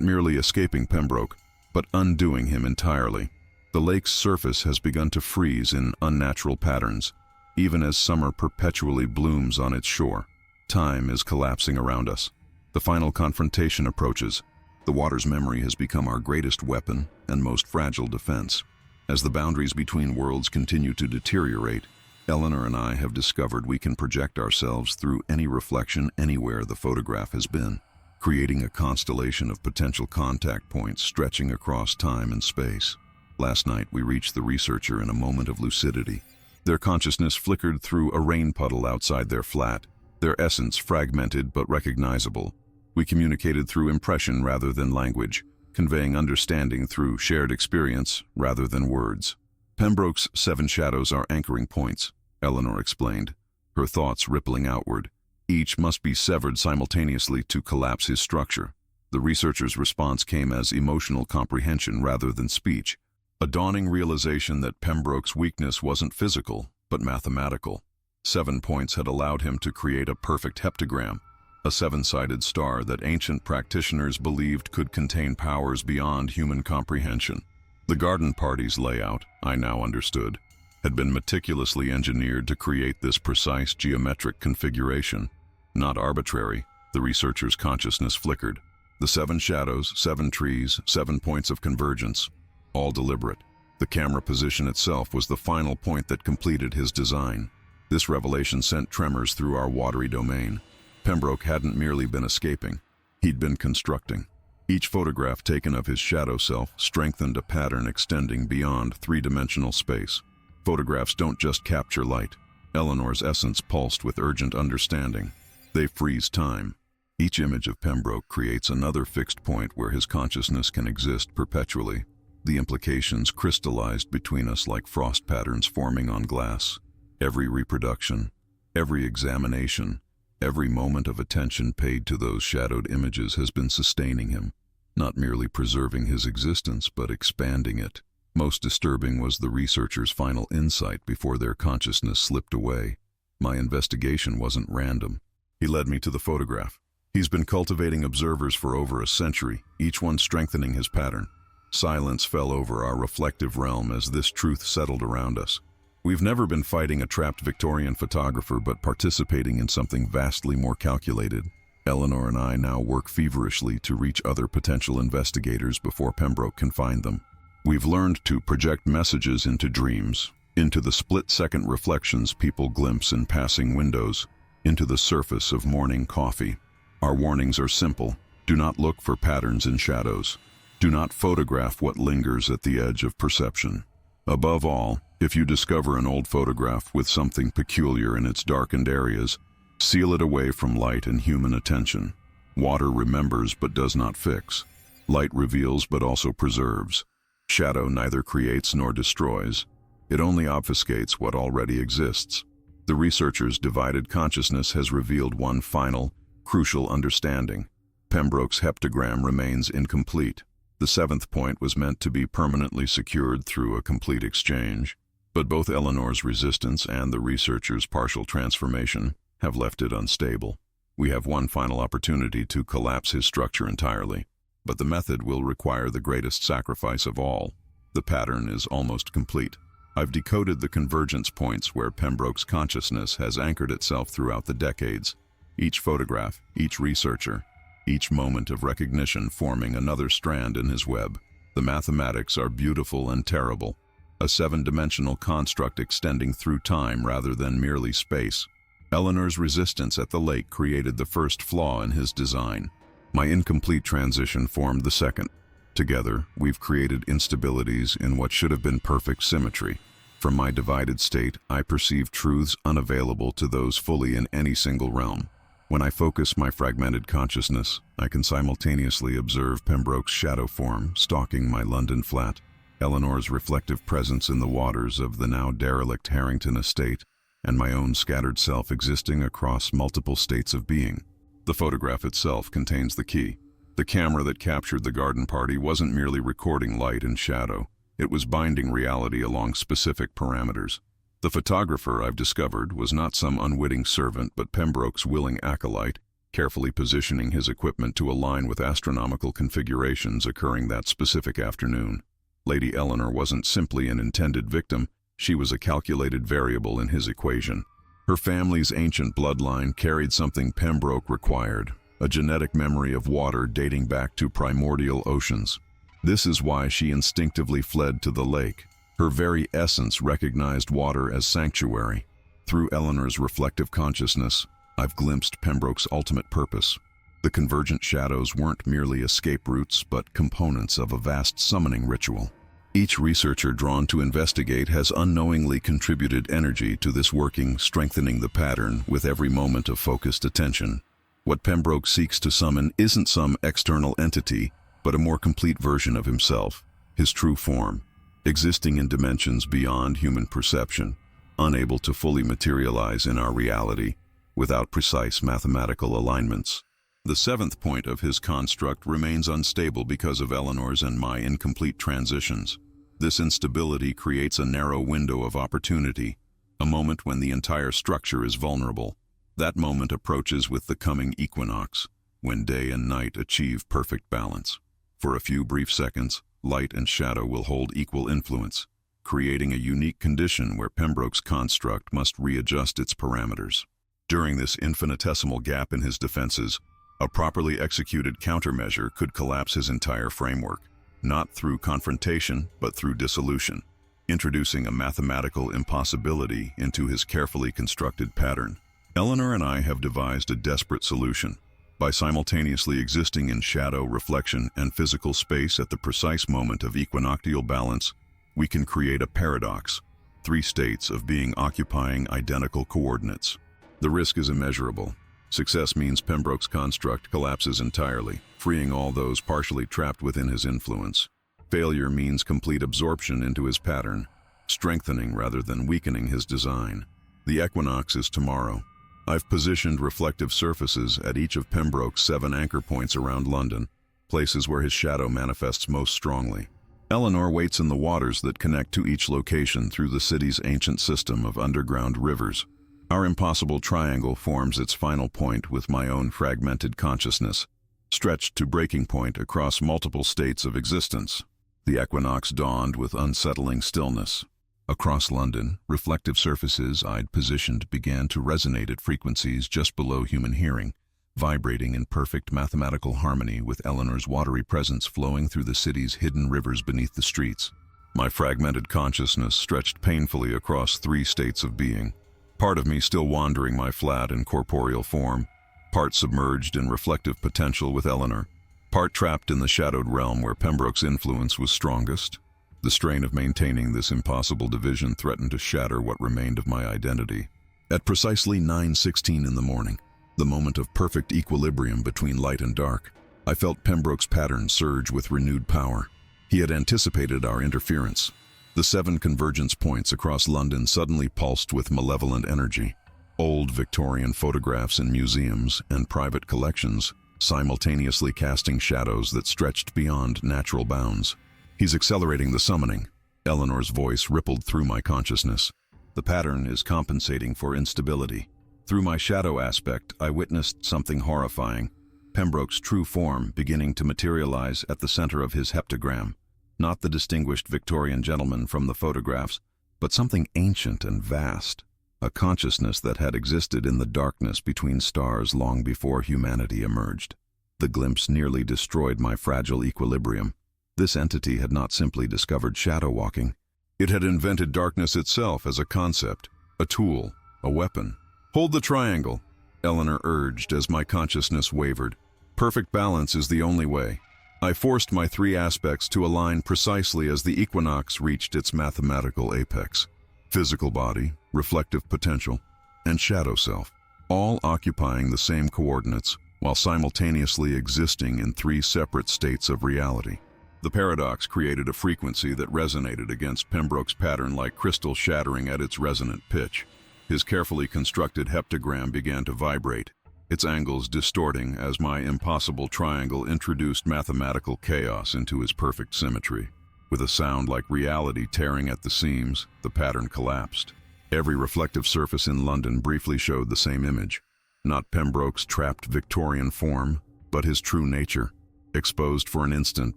merely escaping Pembroke, but undoing him entirely. The lake's surface has begun to freeze in unnatural patterns, even as summer perpetually blooms on its shore. Time is collapsing around us. The final confrontation approaches. The water's memory has become our greatest weapon and most fragile defense. As the boundaries between worlds continue to deteriorate, Eleanor and I have discovered we can project ourselves through any reflection anywhere the photograph has been, creating a constellation of potential contact points stretching across time and space. Last night, we reached the researcher in a moment of lucidity. Their consciousness flickered through a rain puddle outside their flat, their essence fragmented but recognizable. We communicated through impression rather than language, conveying understanding through shared experience rather than words. Pembroke's 7 shadows are anchoring points, Eleanor explained, her thoughts rippling outward. Each must be severed simultaneously to collapse his structure. The researcher's response came as emotional comprehension rather than speech, a dawning realization that Pembroke's weakness wasn't physical, but mathematical. 7 points had allowed him to create a perfect heptagram, a 7-sided star that ancient practitioners believed could contain powers beyond human comprehension. The garden party's layout, I now understood, had been meticulously engineered to create this precise geometric configuration. Not arbitrary, the researcher's consciousness flickered. The 7 shadows, 7 trees, 7 points of convergence, all deliberate. The camera position itself was the final point that completed his design. This revelation sent tremors through our watery domain. Pembroke hadn't merely been escaping, he'd been constructing. Each photograph taken of his shadow self strengthened a pattern extending beyond 3-dimensional space. Photographs don't just capture light. Eleanor's essence pulsed with urgent understanding. They freeze time. Each image of Pembroke creates another fixed point where his consciousness can exist perpetually. The implications crystallized between us like frost patterns forming on glass. Every reproduction, every examination, every moment of attention paid to those shadowed images has been sustaining him, not merely preserving his existence, but expanding it. Most disturbing was the researcher's final insight before their consciousness slipped away. My investigation wasn't random. He led me to the photograph. He's been cultivating observers for over a century, each one strengthening his pattern. Silence fell over our reflective realm as this truth settled around us. We've never been fighting a trapped Victorian photographer, but participating in something vastly more calculated. Eleanor and I now work feverishly to reach other potential investigators before Pembroke can find them. We've learned to project messages into dreams, into the split-second reflections people glimpse in passing windows, into the surface of morning coffee. Our warnings are simple. Do not look for patterns in shadows. Do not photograph what lingers at the edge of perception. Above all, if you discover an old photograph with something peculiar in its darkened areas, seal it away from light and human attention. Water remembers but does not fix. Light reveals but also preserves. Shadow neither creates nor destroys. It only obfuscates what already exists. The researcher's divided consciousness has revealed one final, crucial understanding. Pembroke's heptagram remains incomplete. The 7th point was meant to be permanently secured through a complete exchange, but both Eleanor's resistance and the researcher's partial transformation have left it unstable. We have one final opportunity to collapse his structure entirely, but the method will require the greatest sacrifice of all. The pattern is almost complete. I've decoded the convergence points where Pembroke's consciousness has anchored itself throughout the decades. Each photograph, each researcher, each moment of recognition forming another strand in his web. The mathematics are beautiful and terrible, a 7-dimensional construct extending through time rather than merely space. Eleanor's resistance at the lake created the first flaw in his design. My incomplete transition formed the second. Together, we've created instabilities in what should have been perfect symmetry. From my divided state, I perceive truths unavailable to those fully in any single realm. When I focus my fragmented consciousness, I can simultaneously observe Pembroke's shadow form stalking my London flat, Eleanor's reflective presence in the waters of the now derelict Harrington estate, and my own scattered self existing across multiple states of being. The photograph itself contains the key. The camera that captured the garden party wasn't merely recording light and shadow, it was binding reality along specific parameters. The photographer, I've discovered, was not some unwitting servant but Pembroke's willing acolyte, carefully positioning his equipment to align with astronomical configurations occurring that specific afternoon. Lady Eleanor wasn't simply an intended victim, she was a calculated variable in his equation. Her family's ancient bloodline carried something Pembroke required, a genetic memory of water dating back to primordial oceans. This is why she instinctively fled to the lake. Her very essence recognized water as sanctuary. Through Eleanor's reflective consciousness, I've glimpsed Pembroke's ultimate purpose. The convergent shadows weren't merely escape routes, but components of a vast summoning ritual. Each researcher drawn to investigate has unknowingly contributed energy to this working, strengthening the pattern with every moment of focused attention. What Pembroke seeks to summon isn't some external entity, but a more complete version of himself, his true form, existing in dimensions beyond human perception, unable to fully materialize in our reality, without precise mathematical alignments. The seventh point of his construct remains unstable because of Eleanor's and my incomplete transitions. This instability creates a narrow window of opportunity, a moment when the entire structure is vulnerable. That moment approaches with the coming equinox, when day and night achieve perfect balance. For a few brief seconds, light and shadow will hold equal influence, creating a unique condition where Pembroke's construct must readjust its parameters. During this infinitesimal gap in his defenses, a properly executed countermeasure could collapse his entire framework, not through confrontation, but through dissolution, introducing a mathematical impossibility into his carefully constructed pattern. Eleanor and I have devised a desperate solution. By simultaneously existing in shadow, reflection, and physical space at the precise moment of equinoctial balance, we can create a paradox, three states of being occupying identical coordinates. The risk is immeasurable. Success means Pembroke's construct collapses entirely, freeing all those partially trapped within his influence. Failure means complete absorption into his pattern, strengthening rather than weakening his design. The equinox is tomorrow. I've positioned reflective surfaces at each of Pembroke's 7 anchor points around London, places where his shadow manifests most strongly. Eleanor waits in the waters that connect to each location through the city's ancient system of underground rivers. Our impossible triangle forms its final point with my own fragmented consciousness, stretched to breaking point across multiple states of existence. The equinox dawned with unsettling stillness. Across London, reflective surfaces I'd positioned began to resonate at frequencies just below human hearing, vibrating in perfect mathematical harmony with Eleanor's watery presence flowing through the city's hidden rivers beneath the streets. My fragmented consciousness stretched painfully across 3 states of being. Part of me still wandering my flat and corporeal form, part submerged in reflective potential with Eleanor, part trapped in the shadowed realm where Pembroke's influence was strongest. The strain of maintaining this impossible division threatened to shatter what remained of my identity. At precisely 9:16 in the morning, the moment of perfect equilibrium between light and dark, I felt Pembroke's pattern surge with renewed power. He had anticipated our interference. The 7 convergence points across London suddenly pulsed with malevolent energy. Old Victorian photographs in museums and private collections, simultaneously casting shadows that stretched beyond natural bounds. He's accelerating the summoning. Eleanor's voice rippled through my consciousness. The pattern is compensating for instability. Through my shadow aspect, I witnessed something horrifying. Pembroke's true form beginning to materialize at the center of his heptagram. Not the distinguished Victorian gentleman from the photographs, but something ancient and vast, a consciousness that had existed in the darkness between stars long before humanity emerged. The glimpse nearly destroyed my fragile equilibrium. This entity had not simply discovered shadow walking. It had invented darkness itself as a concept, a tool, a weapon. "Hold the triangle," Eleanor urged as my consciousness wavered. "Perfect balance is the only way." I forced my 3 aspects to align precisely as the equinox reached its mathematical apex. Physical body, reflective potential, and shadow self, all occupying the same coordinates while simultaneously existing in 3 separate states of reality. The paradox created a frequency that resonated against Pembroke's pattern like crystal shattering at its resonant pitch. His carefully constructed heptagram began to vibrate, its angles distorting as my impossible triangle introduced mathematical chaos into his perfect symmetry. With a sound like reality tearing at the seams, the pattern collapsed. Every reflective surface in London briefly showed the same image. Not Pembroke's trapped Victorian form, but his true nature, exposed for an instant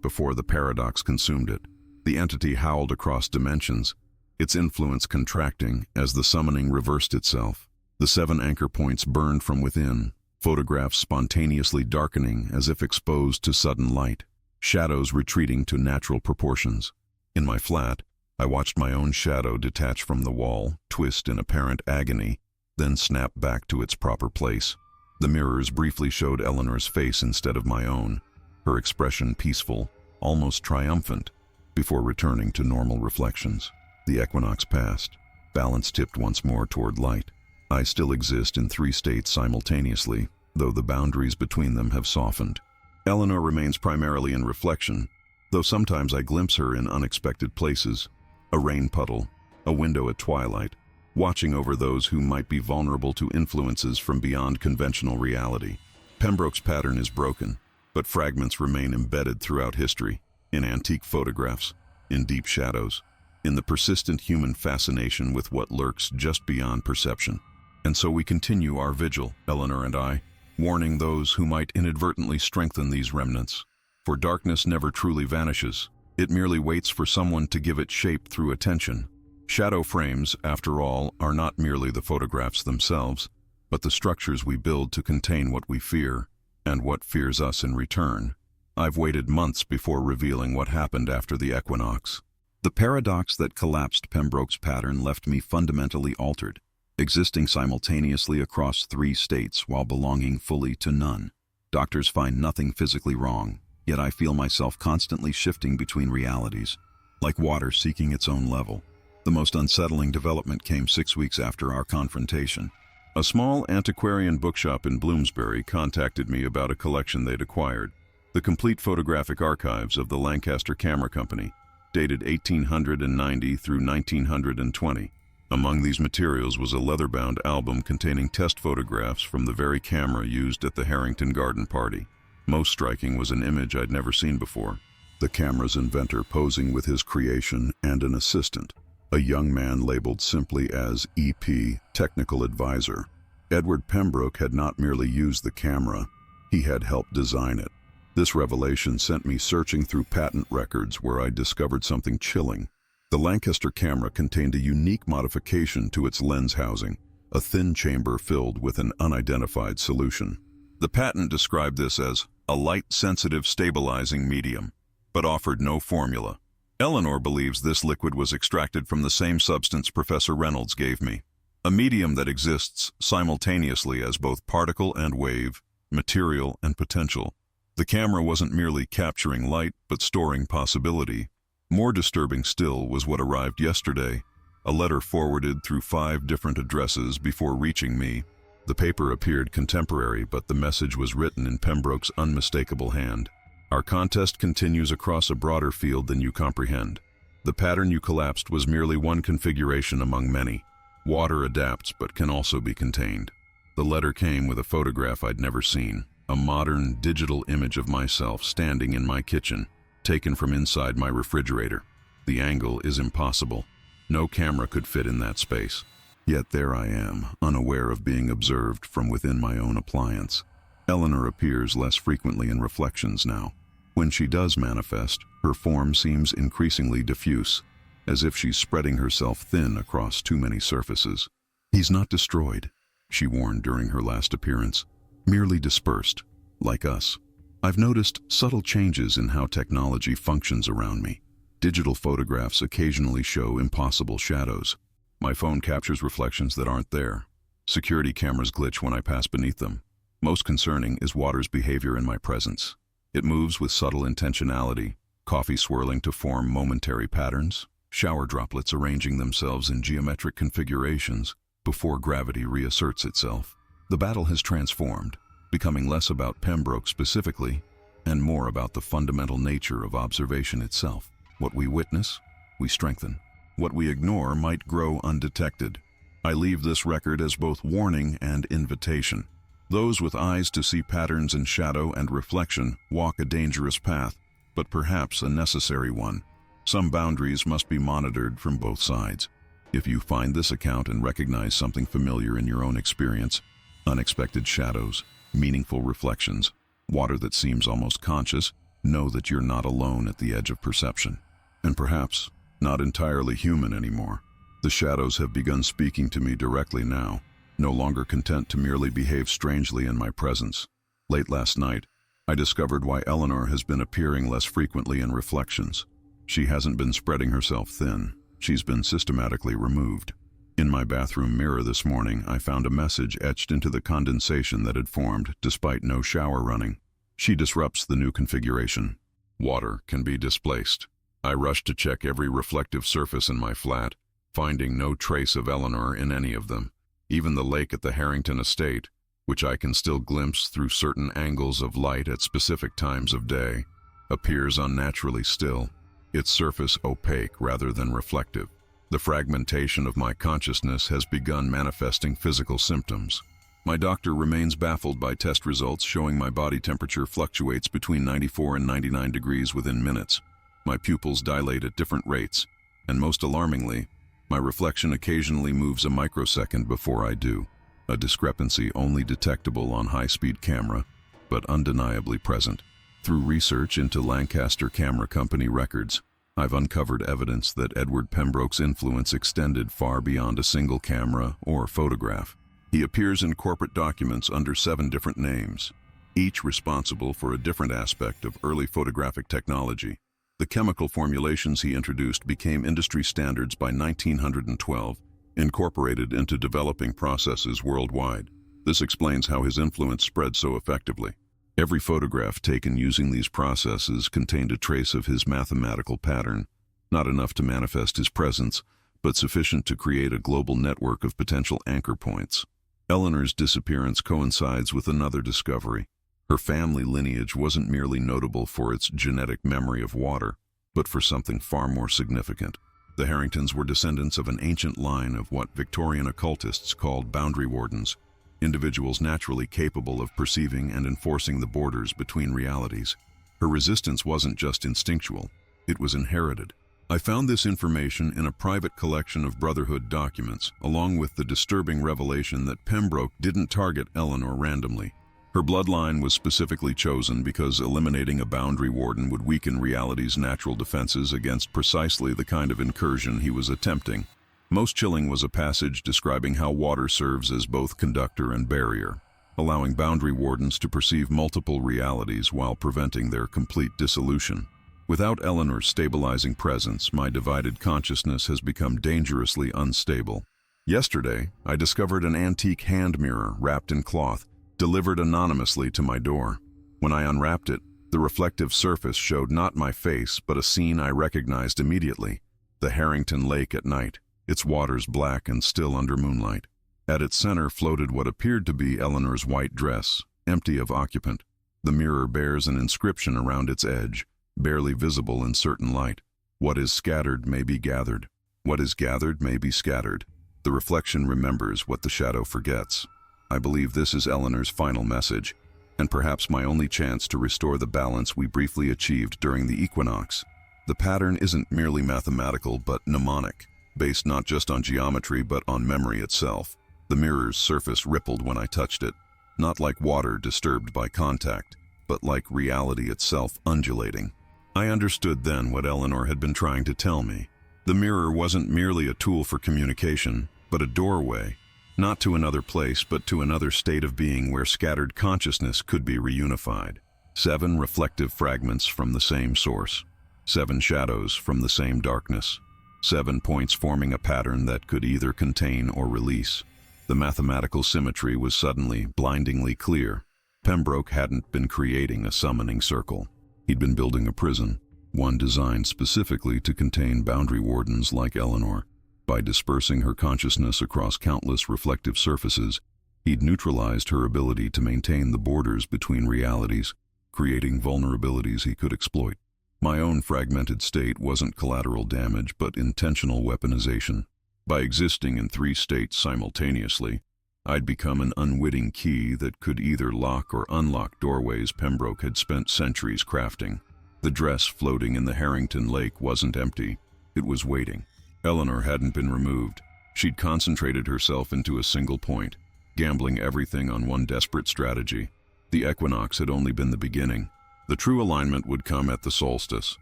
before the paradox consumed it. The entity howled across dimensions, its influence contracting as the summoning reversed itself. The 7 anchor points burned from within, photographs spontaneously darkening as if exposed to sudden light, shadows retreating to natural proportions. In my flat, I watched my own shadow detach from the wall, twist in apparent agony, then snap back to its proper place. The mirrors briefly showed Eleanor's face instead of my own, her expression peaceful, almost triumphant, before returning to normal reflections. The equinox passed, balance tipped once more toward light. I still exist in 3 states simultaneously, though the boundaries between them have softened. Eleanor remains primarily in reflection, though sometimes I glimpse her in unexpected places. A rain puddle, a window at twilight, watching over those who might be vulnerable to influences from beyond conventional reality. Pembroke's pattern is broken, but fragments remain embedded throughout history, in antique photographs, in deep shadows, in the persistent human fascination with what lurks just beyond perception. And so we continue our vigil, Eleanor and I, warning those who might inadvertently strengthen these remnants. For darkness never truly vanishes. It merely waits for someone to give it shape through attention. Shadow frames, after all, are not merely the photographs themselves, but the structures we build to contain what we fear, and what fears us in return. I've waited months before revealing what happened after the equinox. The paradox that collapsed Pembroke's pattern left me fundamentally altered, existing simultaneously across 3 states while belonging fully to none. Doctors find nothing physically wrong, yet I feel myself constantly shifting between realities, like water seeking its own level. The most unsettling development came 6 weeks after our confrontation. A small antiquarian bookshop in Bloomsbury contacted me about a collection they'd acquired, the complete photographic archives of the Lancaster Camera Company, dated 1890 through 1920. Among these materials was a leather-bound album containing test photographs from the very camera used at the Harrington Garden Party. Most striking was an image I'd never seen before. The camera's inventor posing with his creation and an assistant, a young man labeled simply as EP, Technical Advisor. Edward Pembroke had not merely used the camera, he had helped design it. This revelation sent me searching through patent records where I discovered something chilling. The Lancaster camera contained a unique modification to its lens housing, a thin chamber filled with an unidentified solution. The patent described this as a light-sensitive stabilizing medium, but offered no formula. Eleanor believes this liquid was extracted from the same substance Professor Reynolds gave me, a medium that exists simultaneously as both particle and wave, material and potential. The camera wasn't merely capturing light, but storing possibility. More disturbing still was what arrived yesterday, a letter forwarded through 5 different addresses before reaching me. The paper appeared contemporary, but the message was written in Pembroke's unmistakable hand. Our contest continues across a broader field than you comprehend. The pattern you collapsed was merely one configuration among many. Water adapts but can also be contained. The letter came with a photograph I'd never seen, a modern digital image of myself standing in my kitchen, taken from inside my refrigerator. The angle is impossible. No camera could fit in that space. Yet there I am, unaware of being observed from within my own appliance. Eleanor appears less frequently in reflections now. When she does manifest, her form seems increasingly diffuse, as if she's spreading herself thin across too many surfaces. "He's not destroyed," she warned during her last appearance, "merely dispersed, like us." I've noticed subtle changes in how technology functions around me. Digital photographs occasionally show impossible shadows. My phone captures reflections that aren't there. Security cameras glitch when I pass beneath them. Most concerning is water's behavior in my presence. It moves with subtle intentionality, coffee swirling to form momentary patterns, shower droplets arranging themselves in geometric configurations before gravity reasserts itself. The battle has transformed, becoming less about Pembroke specifically, and more about the fundamental nature of observation itself. What we witness, we strengthen. What we ignore might grow undetected. I leave this record as both warning and invitation. Those with eyes to see patterns in shadow and reflection walk a dangerous path, but perhaps a necessary one. Some boundaries must be monitored from both sides. If you find this account and recognize something familiar in your own experience, unexpected shadows, meaningful reflections, water that seems almost conscious, know that you're not alone at the edge of perception. and perhaps not entirely human anymore. The shadows have begun speaking to me directly now, no longer content to merely behave strangely in my presence. Late last night, I discovered why Eleanor has been appearing less frequently in reflections. She hasn't been spreading herself thin. She's been systematically removed. In my bathroom mirror this morning, I found a message etched into the condensation that had formed despite no shower running. She disrupts the new configuration. Water can be displaced. I rushed to check every reflective surface in my flat, finding no trace of Eleanor in any of them. Even the lake at the Harrington estate, which I can still glimpse through certain angles of light at specific times of day, appears unnaturally still, its surface opaque rather than reflective. The fragmentation of my consciousness has begun manifesting physical symptoms. My doctor remains baffled by test results showing my body temperature fluctuates between 94 and 99 degrees within minutes. My pupils dilate at different rates, and most alarmingly, my reflection occasionally moves a microsecond before I do, a discrepancy only detectable on high-speed camera, but undeniably present. Through research into Lancaster Camera Company records, I've uncovered evidence that Edward Pembroke's influence extended far beyond a single camera or photograph. He appears in corporate documents under 7 different names, each responsible for a different aspect of early photographic technology. The chemical formulations he introduced became industry standards by 1912, incorporated into developing processes worldwide. This explains how his influence spread so effectively. Every photograph taken using these processes contained a trace of his mathematical pattern, not enough to manifest his presence, but sufficient to create a global network of potential anchor points. Eleanor's disappearance coincides with another discovery. Her family lineage wasn't merely notable for its genetic memory of water, but for something far more significant. The Harringtons were descendants of an ancient line of what Victorian occultists called boundary wardens, individuals naturally capable of perceiving and enforcing the borders between realities. Her resistance wasn't just instinctual, it was inherited. I found this information in a private collection of Brotherhood documents, along with the disturbing revelation that Pembroke didn't target Eleanor randomly. Her bloodline was specifically chosen because eliminating a boundary warden would weaken reality's natural defenses against precisely the kind of incursion he was attempting. Most chilling was a passage describing how water serves as both conductor and barrier, allowing boundary wardens to perceive multiple realities while preventing their complete dissolution. Without Eleanor's stabilizing presence, my divided consciousness has become dangerously unstable. Yesterday, I discovered an antique hand mirror wrapped in cloth, delivered anonymously to my door. When I unwrapped it, the reflective surface showed not my face, but a scene I recognized immediately: the Harrington Lake at night, its waters black and still under moonlight. At its center floated what appeared to be Eleanor's white dress, empty of occupant. The mirror bears an inscription around its edge, barely visible in certain light. What is scattered may be gathered. What is gathered may be scattered. The reflection remembers what the shadow forgets. I believe this is Eleanor's final message, and perhaps my only chance to restore the balance we briefly achieved during the equinox. The pattern isn't merely mathematical but mnemonic, based not just on geometry but on memory itself. The mirror's surface rippled when I touched it, not like water disturbed by contact, but like reality itself undulating. I understood then what Eleanor had been trying to tell me. The mirror wasn't merely a tool for communication, but a doorway, not to another place but to another state of being where scattered consciousness could be reunified. 7 reflective fragments from the same source. 7 shadows from the same darkness. 7 points forming a pattern that could either contain or release. The mathematical symmetry was suddenly, blindingly clear. Pembroke hadn't been creating a summoning circle. He'd been building a prison, one designed specifically to contain boundary wardens like Eleanor. By dispersing her consciousness across countless reflective surfaces, he'd neutralized her ability to maintain the borders between realities, creating vulnerabilities he could exploit. My own fragmented state wasn't collateral damage but intentional weaponization. By existing in 3 states simultaneously, I'd become an unwitting key that could either lock or unlock doorways Pembroke had spent centuries crafting. The dress floating in the Harrington Lake wasn't empty, it was waiting. Eleanor hadn't been removed. She'd concentrated herself into a single point, gambling everything on one desperate strategy. The equinox had only been the beginning. The true alignment would come at the solstice,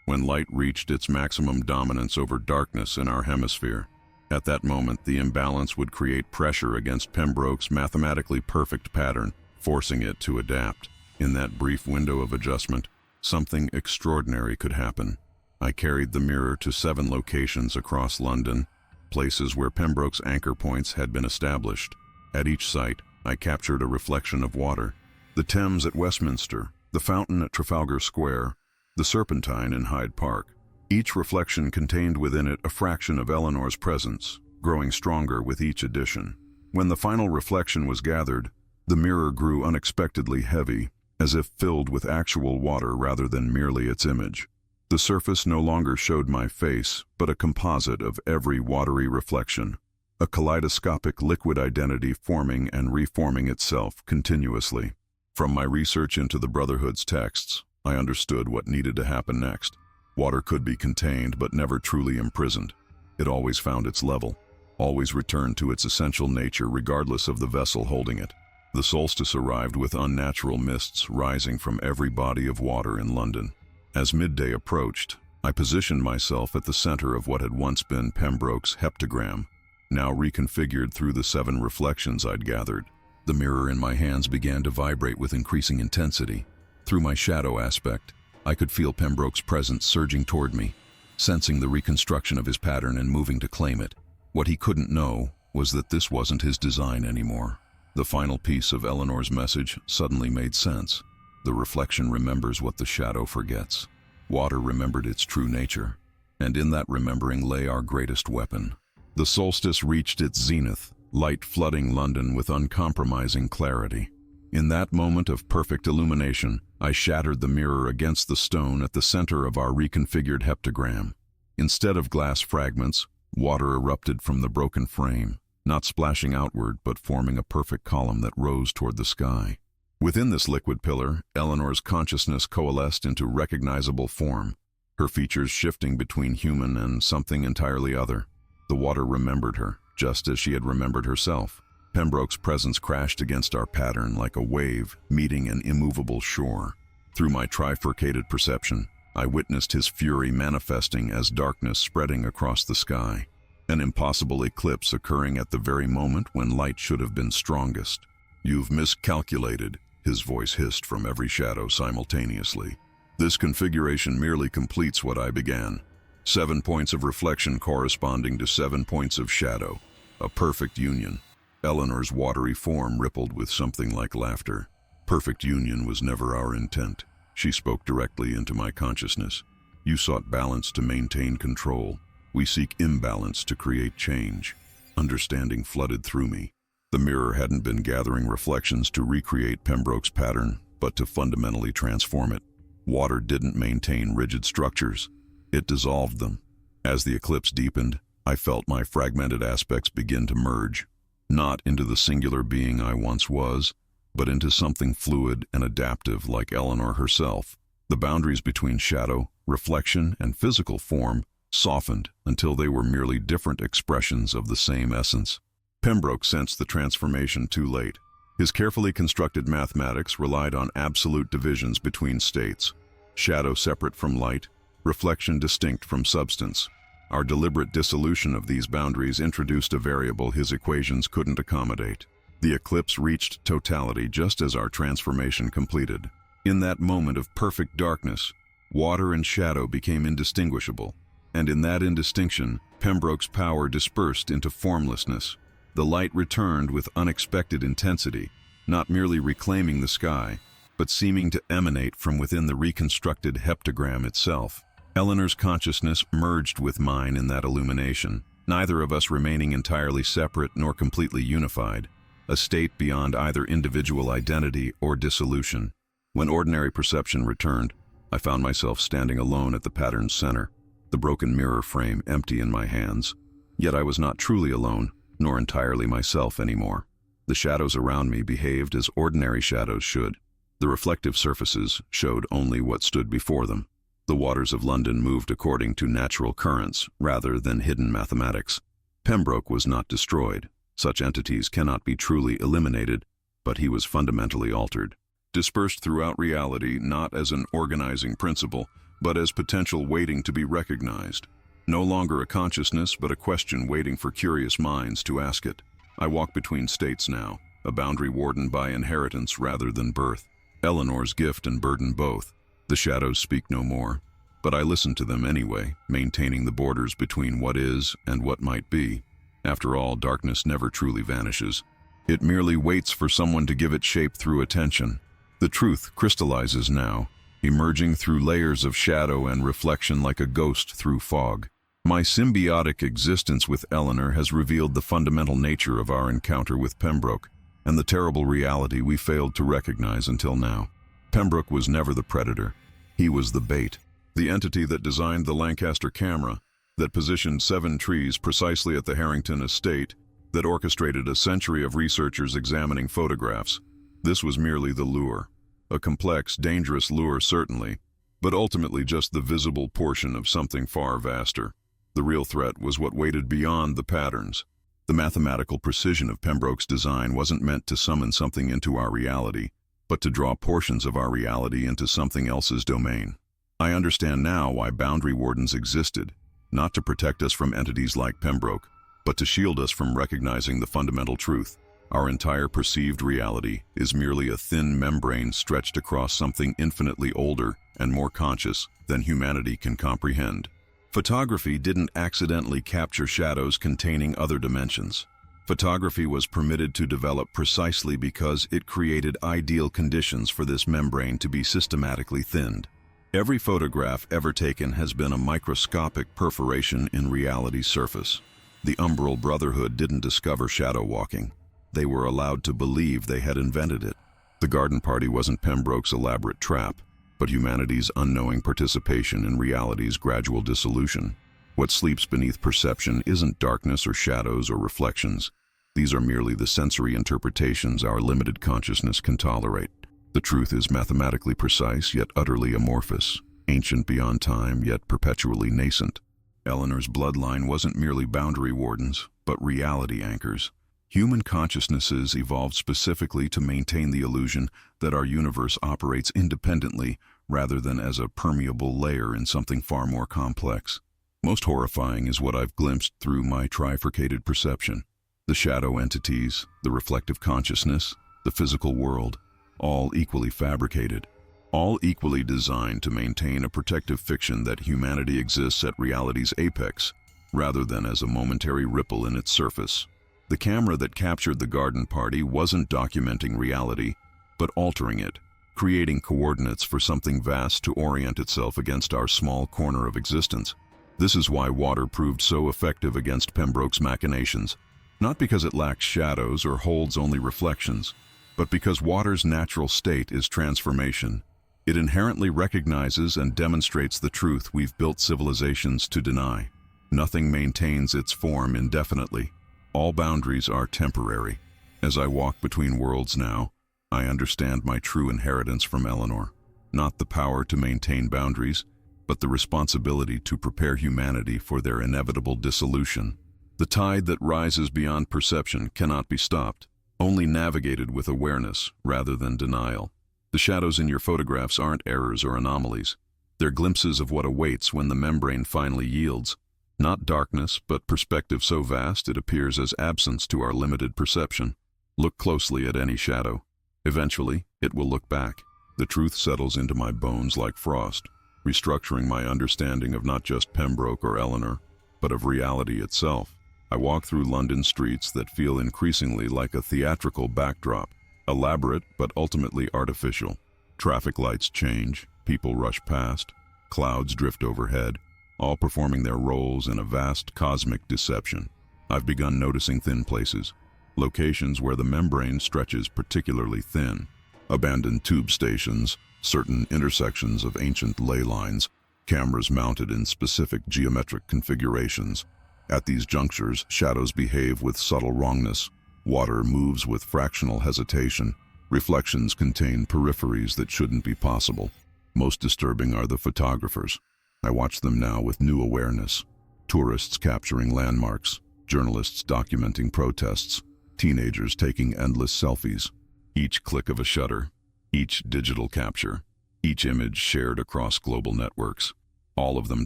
when light reached its maximum dominance over darkness in our hemisphere. At that moment, the imbalance would create pressure against Pembroke's mathematically perfect pattern, forcing it to adapt. In that brief window of adjustment, something extraordinary could happen. I carried the mirror to 7 locations across London, places where Pembroke's anchor points had been established. At each site, I captured a reflection of water. The Thames at Westminster, the fountain at Trafalgar Square, the Serpentine in Hyde Park. Each reflection contained within it a fraction of Eleanor's presence, growing stronger with each addition. When the final reflection was gathered, the mirror grew unexpectedly heavy, as if filled with actual water rather than merely its image. The surface no longer showed my face, but a composite of every watery reflection, a kaleidoscopic liquid identity forming and reforming itself continuously. From my research into the Brotherhood's texts, I understood what needed to happen next. Water could be contained but never truly imprisoned. It always found its level, always returned to its essential nature regardless of the vessel holding it. The solstice arrived with unnatural mists rising from every body of water in London. As midday approached, I positioned myself at the center of what had once been Pembroke's heptagram, now reconfigured through the 7 reflections I'd gathered. The mirror in my hands began to vibrate with increasing intensity. Through my shadow aspect, I could feel Pembroke's presence surging toward me, sensing the reconstruction of his pattern and moving to claim it. What he couldn't know was that this wasn't his design anymore. The final piece of Eleanor's message suddenly made sense. The reflection remembers what the shadow forgets. Water remembered its true nature, and in that remembering lay our greatest weapon. The solstice reached its zenith, light flooding London with uncompromising clarity. In that moment of perfect illumination, I shattered the mirror against the stone at the center of our reconfigured heptagram. Instead of glass fragments, water erupted from the broken frame, not splashing outward but forming a perfect column that rose toward the sky. Within this liquid pillar, Eleanor's consciousness coalesced into recognizable form, her features shifting between human and something entirely other. The water remembered her, just as she had remembered herself. Pembroke's presence crashed against our pattern like a wave meeting an immovable shore. Through my trifurcated perception, I witnessed his fury manifesting as darkness spreading across the sky, an impossible eclipse occurring at the very moment when light should have been strongest. "You've miscalculated," his voice hissed from every shadow simultaneously. "This configuration merely completes what I began. 7 points of reflection corresponding to 7 points of shadow. A perfect union." Eleanor's watery form rippled with something like laughter. "Perfect union was never our intent." She spoke directly into my consciousness. "You sought balance to maintain control. We seek imbalance to create change." Understanding flooded through me. The mirror hadn't been gathering reflections to recreate Pembroke's pattern, but to fundamentally transform it. Water didn't maintain rigid structures. It dissolved them. As the eclipse deepened, I felt my fragmented aspects begin to merge, not into the singular being I once was, but into something fluid and adaptive like Eleanor herself. The boundaries between shadow, reflection, and physical form softened until they were merely different expressions of the same essence. Pembroke sensed the transformation too late. His carefully constructed mathematics relied on absolute divisions between states, shadow separate from light, reflection distinct from substance. Our deliberate dissolution of these boundaries introduced a variable his equations couldn't accommodate. The eclipse reached totality just as our transformation completed. In that moment of perfect darkness, water and shadow became indistinguishable, and in that indistinction, Pembroke's power dispersed into formlessness. The light returned with unexpected intensity, not merely reclaiming the sky, but seeming to emanate from within the reconstructed heptagram itself. Eleanor's consciousness merged with mine in that illumination, neither of us remaining entirely separate nor completely unified, a state beyond either individual identity or dissolution. When ordinary perception returned, I found myself standing alone at the pattern's center, the broken mirror frame empty in my hands. Yet I was not truly alone, nor entirely myself anymore. The shadows around me behaved as ordinary shadows should. The reflective surfaces showed only what stood before them. The waters of London moved according to natural currents rather than hidden mathematics. Pembroke was not destroyed. Such entities cannot be truly eliminated, but he was fundamentally altered. Dispersed throughout reality not as an organizing principle, but as potential waiting to be recognized. No longer a consciousness, but a question waiting for curious minds to ask it. I walk between states now, a boundary warden by inheritance rather than birth. Eleanor's gift and burden both. The shadows speak no more, but I listen to them anyway, maintaining the borders between what is and what might be. After all, darkness never truly vanishes. It merely waits for someone to give it shape through attention. The truth crystallizes now, emerging through layers of shadow and reflection like a ghost through fog. My symbiotic existence with Eleanor has revealed the fundamental nature of our encounter with Pembroke, and the terrible reality we failed to recognize until now. Pembroke was never the predator. He was the bait, the entity that designed the Lancaster camera, that positioned 7 trees precisely at the Harrington estate, that orchestrated a century of researchers examining photographs. This was merely the lure. A complex, dangerous lure certainly, but ultimately just the visible portion of something far vaster. The real threat was what waited beyond the patterns. The mathematical precision of Pembroke's design wasn't meant to summon something into our reality, but to draw portions of our reality into something else's domain. I understand now why boundary wardens existed, not to protect us from entities like Pembroke, but to shield us from recognizing the fundamental truth. Our entire perceived reality is merely a thin membrane stretched across something infinitely older and more conscious than humanity can comprehend. Photography didn't accidentally capture shadows containing other dimensions. Photography was permitted to develop precisely because it created ideal conditions for this membrane to be systematically thinned. Every photograph ever taken has been a microscopic perforation in reality's surface. The Umbral Brotherhood didn't discover shadow walking. They were allowed to believe they had invented it. The garden party wasn't Pembroke's elaborate trap, but humanity's unknowing participation in reality's gradual dissolution. What sleeps beneath perception isn't darkness or shadows or reflections. These are merely the sensory interpretations our limited consciousness can tolerate. The truth is mathematically precise, yet utterly amorphous, ancient beyond time, yet perpetually nascent. Eleanor's bloodline wasn't merely boundary wardens, but reality anchors. Human consciousnesses evolved specifically to maintain the illusion that our universe operates independently rather than as a permeable layer in something far more complex. Most horrifying is what I've glimpsed through my trifurcated perception. The shadow entities, the reflective consciousness, the physical world, all equally fabricated, all equally designed to maintain a protective fiction that humanity exists at reality's apex, rather than as a momentary ripple in its surface. The camera that captured the garden party wasn't documenting reality, but altering it, creating coordinates for something vast to orient itself against our small corner of existence. This is why water proved so effective against Pembroke's machinations, not because it lacks shadows or holds only reflections, but because water's natural state is transformation. It inherently recognizes and demonstrates the truth we've built civilizations to deny. Nothing maintains its form indefinitely. All boundaries are temporary. As I walk between worlds now, I understand my true inheritance from Eleanor. Not the power to maintain boundaries, but the responsibility to prepare humanity for their inevitable dissolution. The tide that rises beyond perception cannot be stopped, only navigated with awareness rather than denial. The shadows in your photographs aren't errors or anomalies. They're glimpses of what awaits when the membrane finally yields. Not darkness, but perspective so vast it appears as absence to our limited perception. Look closely at any shadow. Eventually, it will look back. The truth settles into my bones like frost, restructuring my understanding of not just Pembroke or Eleanor, but of reality itself. I walk through London streets that feel increasingly like a theatrical backdrop, elaborate but ultimately artificial. Traffic lights change, people rush past, clouds drift overhead, all performing their roles in a vast cosmic deception. I've begun noticing thin places, locations where the membrane stretches particularly thin, abandoned tube stations, certain intersections of ancient ley lines, cameras mounted in specific geometric configurations. At these junctures, shadows behave with subtle wrongness. Water moves with fractional hesitation. Reflections contain peripheries that shouldn't be possible. Most disturbing are the photographers. I watch them now with new awareness. Tourists capturing landmarks, journalists documenting protests, teenagers taking endless selfies. Each click of a shutter, each digital capture, each image shared across global networks, all of them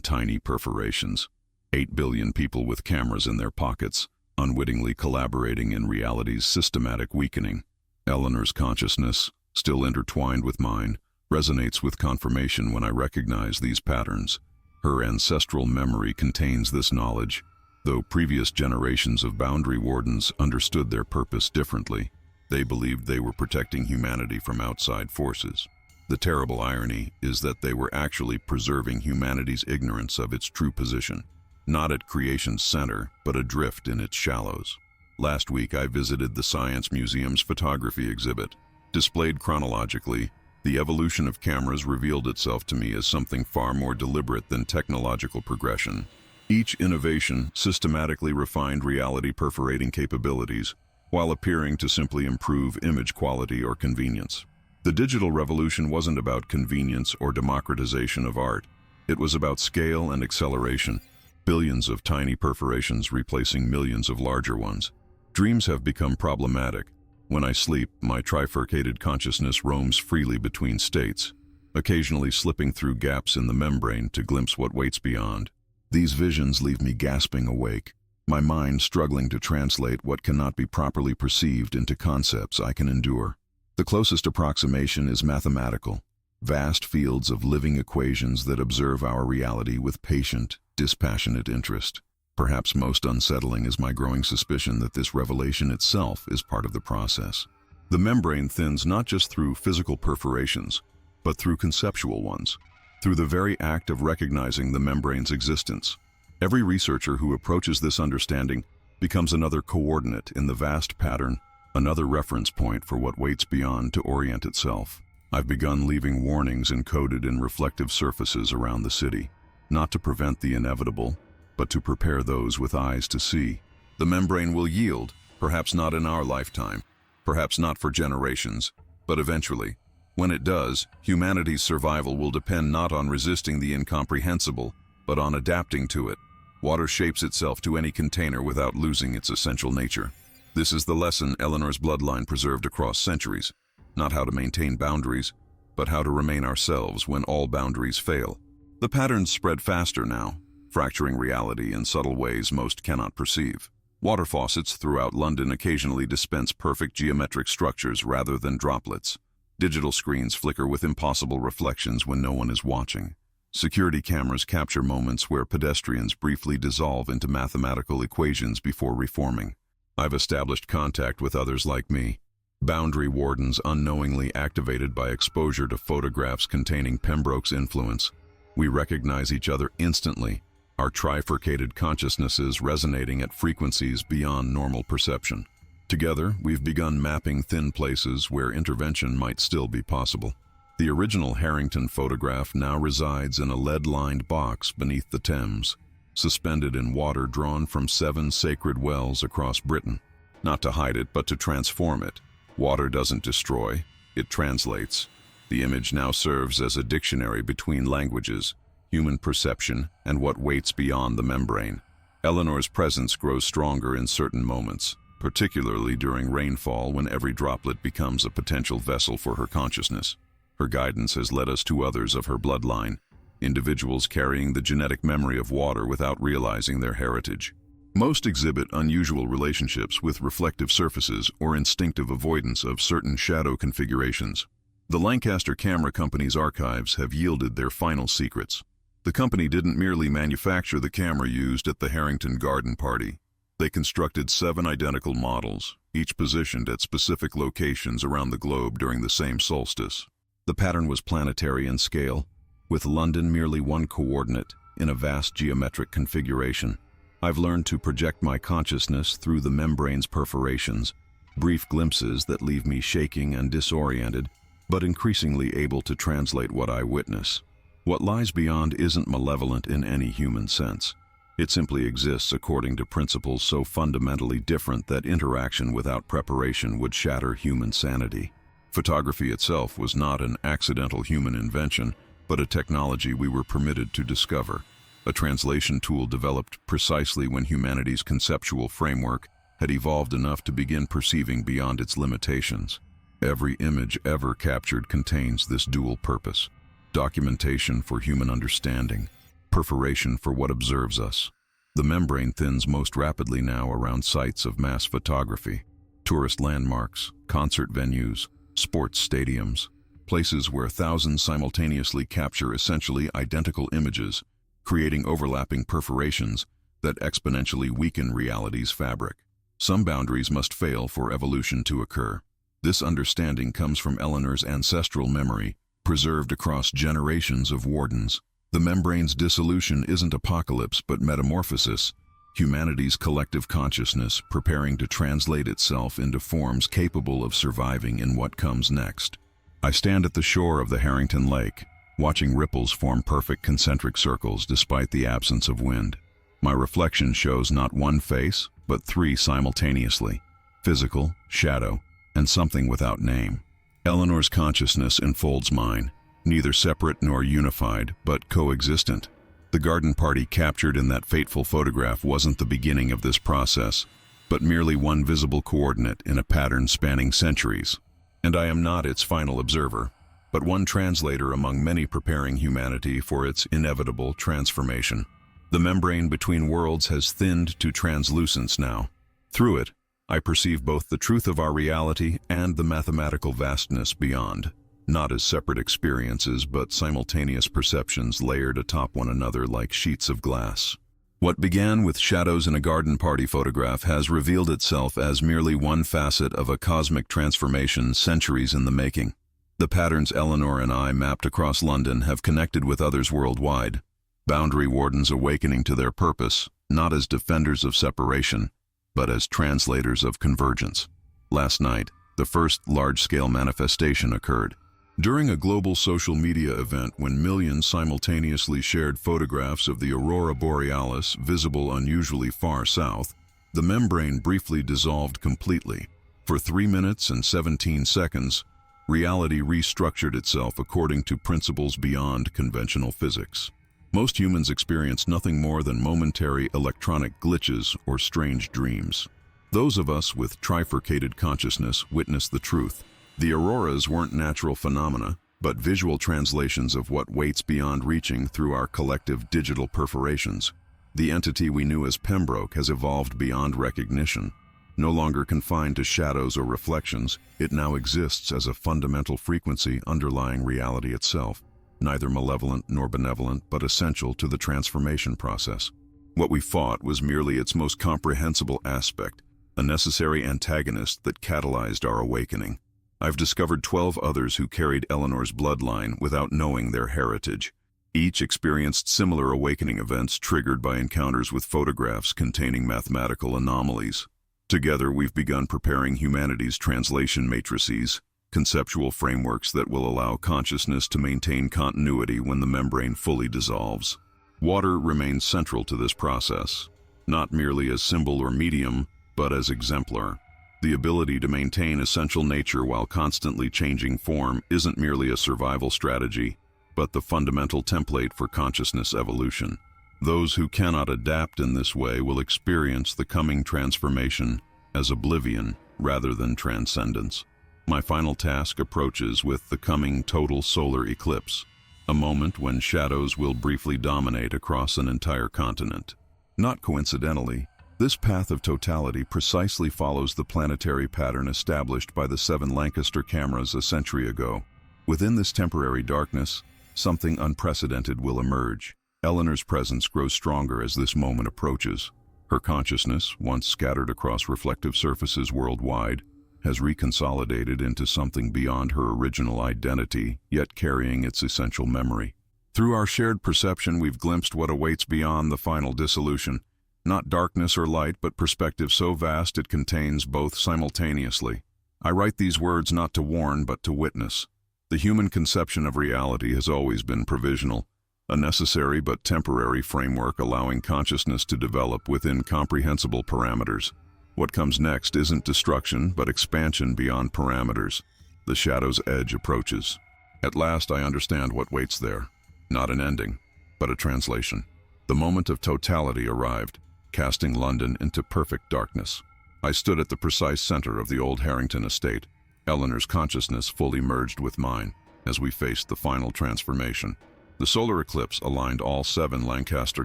tiny perforations. 8 billion people with cameras in their pockets, unwittingly collaborating in reality's systematic weakening. Eleanor's consciousness, still intertwined with mine, resonates with confirmation when I recognize these patterns. Her ancestral memory contains this knowledge, though previous generations of boundary wardens understood their purpose differently. They believed they were protecting humanity from outside forces. The terrible irony is that they were actually preserving humanity's ignorance of its true position, not at creation's center, but adrift in its shallows. Last week I visited the Science Museum's photography exhibit. Displayed chronologically, the evolution of cameras revealed itself to me as something far more deliberate than technological progression. Each innovation systematically refined reality perforating capabilities, while appearing to simply improve image quality or convenience. The digital revolution wasn't about convenience or democratization of art. It was about scale and acceleration. Billions of tiny perforations replacing millions of larger ones. Dreams have become problematic. When I sleep, my trifurcated consciousness roams freely between states, occasionally slipping through gaps in the membrane to glimpse what waits beyond. These visions leave me gasping awake, my mind struggling to translate what cannot be properly perceived into concepts I can endure. The closest approximation is mathematical, vast fields of living equations that observe our reality with patient, dispassionate interest. Perhaps most unsettling is my growing suspicion that this revelation itself is part of the process. The membrane thins not just through physical perforations, but through conceptual ones, through the very act of recognizing the membrane's existence. Every researcher who approaches this understanding becomes another coordinate in the vast pattern, another reference point for what waits beyond to orient itself. I've begun leaving warnings encoded in reflective surfaces around the city, not to prevent the inevitable, but to prepare those with eyes to see. The membrane will yield, perhaps not in our lifetime, perhaps not for generations, but eventually. When it does, humanity's survival will depend not on resisting the incomprehensible, but on adapting to it. Water shapes itself to any container without losing its essential nature. This is the lesson Eleanor's bloodline preserved across centuries. Not how to maintain boundaries, but how to remain ourselves when all boundaries fail. The patterns spread faster now, fracturing reality in subtle ways most cannot perceive. Water faucets throughout London occasionally dispense perfect geometric structures rather than droplets. Digital screens flicker with impossible reflections when no one is watching. Security cameras capture moments where pedestrians briefly dissolve into mathematical equations before reforming. I've established contact with others like me, boundary wardens unknowingly activated by exposure to photographs containing Pembroke's influence. We recognize each other instantly, our trifurcated consciousnesses resonating at frequencies beyond normal perception. Together, we've begun mapping thin places where intervention might still be possible. The original Harrington photograph now resides in a lead-lined box beneath the Thames, suspended in water drawn from 7 sacred wells across Britain. Not to hide it, but to transform it. Water doesn't destroy, it translates. The image now serves as a dictionary between languages, human perception, and what waits beyond the membrane. Eleanor's presence grows stronger in certain moments, particularly during rainfall when every droplet becomes a potential vessel for her consciousness. Her guidance has led us to others of her bloodline, individuals carrying the genetic memory of water without realizing their heritage. Most exhibit unusual relationships with reflective surfaces or instinctive avoidance of certain shadow configurations. The Lancaster Camera Company's archives have yielded their final secrets. The company didn't merely manufacture the camera used at the Harrington garden party. They constructed 7 identical models, each positioned at specific locations around the globe during the same solstice. The pattern was planetary in scale, with London merely one coordinate in a vast geometric configuration. I've learned to project my consciousness through the membrane's perforations, brief glimpses that leave me shaking and disoriented, but increasingly able to translate what I witness. What lies beyond isn't malevolent in any human sense. It simply exists according to principles so fundamentally different that interaction without preparation would shatter human sanity. Photography itself was not an accidental human invention, but a technology we were permitted to discover, a translation tool developed precisely when humanity's conceptual framework had evolved enough to begin perceiving beyond its limitations. Every image ever captured contains this dual purpose: documentation for human understanding, perforation for what observes us. The membrane thins most rapidly now around sites of mass photography, tourist landmarks, concert venues, sports stadiums, places where thousands simultaneously capture essentially identical images, creating overlapping perforations that exponentially weaken reality's fabric. Some boundaries must fail for evolution to occur. This understanding comes from Eleanor's ancestral memory, preserved across generations of wardens. The membrane's dissolution isn't apocalypse but metamorphosis, humanity's collective consciousness preparing to translate itself into forms capable of surviving in what comes next. I stand at the shore of the Harrington Lake, watching ripples form perfect concentric circles despite the absence of wind. My reflection shows not one face, but three simultaneously: physical, shadow, and something without name. Eleanor's consciousness enfolds mine, neither separate nor unified, but coexistent. The garden party captured in that fateful photograph wasn't the beginning of this process, but merely one visible coordinate in a pattern spanning centuries. And I am not its final observer, but one translator among many preparing humanity for its inevitable transformation. The membrane between worlds has thinned to translucence now. Through it, I perceive both the truth of our reality and the mathematical vastness beyond, not as separate experiences but simultaneous perceptions layered atop one another like sheets of glass. What began with shadows in a garden party photograph has revealed itself as merely one facet of a cosmic transformation centuries in the making. The patterns Eleanor and I mapped across London have connected with others worldwide, boundary wardens awakening to their purpose, not as defenders of separation, but as translators of convergence. Last night, the first large-scale manifestation occurred. During a global social media event when millions simultaneously shared photographs of the aurora borealis visible unusually far south, the membrane briefly dissolved completely. For 3 minutes and 17 seconds, reality restructured itself according to principles beyond conventional physics. Most humans experience nothing more than momentary electronic glitches or strange dreams. Those of us with trifurcated consciousness witness the truth. The auroras weren't natural phenomena, but visual translations of what waits beyond reaching through our collective digital perforations. The entity we knew as Pembroke has evolved beyond recognition. No longer confined to shadows or reflections, it now exists as a fundamental frequency underlying reality itself. Neither malevolent nor benevolent, but essential to the transformation process. What we fought was merely its most comprehensible aspect, a necessary antagonist that catalyzed our awakening. I've discovered 12 others who carried Eleanor's bloodline without knowing their heritage. Each experienced similar awakening events triggered by encounters with photographs containing mathematical anomalies. Together, we've begun preparing humanity's translation matrices, conceptual frameworks that will allow consciousness to maintain continuity when the membrane fully dissolves. Water remains central to this process, not merely as symbol or medium, but as exemplar. The ability to maintain essential nature while constantly changing form isn't merely a survival strategy, but the fundamental template for consciousness evolution. Those who cannot adapt in this way will experience the coming transformation as oblivion rather than transcendence. My final task approaches with the coming total solar eclipse, a moment when shadows will briefly dominate across an entire continent. Not coincidentally, this path of totality precisely follows the planetary pattern established by the 7 Lancaster cameras a century ago. Within this temporary darkness, something unprecedented will emerge. Eleanor's presence grows stronger as this moment approaches. Her consciousness, once scattered across reflective surfaces worldwide, has reconsolidated into something beyond her original identity, yet carrying its essential memory. Through our shared perception, we've glimpsed what awaits beyond the final dissolution. Not darkness or light, but perspective so vast it contains both simultaneously. I write these words not to warn, but to witness. The human conception of reality has always been provisional, a necessary but temporary framework allowing consciousness to develop within comprehensible parameters. What comes next isn't destruction, but expansion beyond parameters. The shadow's edge approaches. At last I understand what waits there. Not an ending, but a translation. The moment of totality arrived, casting London into perfect darkness. I stood at the precise center of the old Harrington estate, Eleanor's consciousness fully merged with mine. as we faced the final transformation. The solar eclipse aligned all 7 Lancaster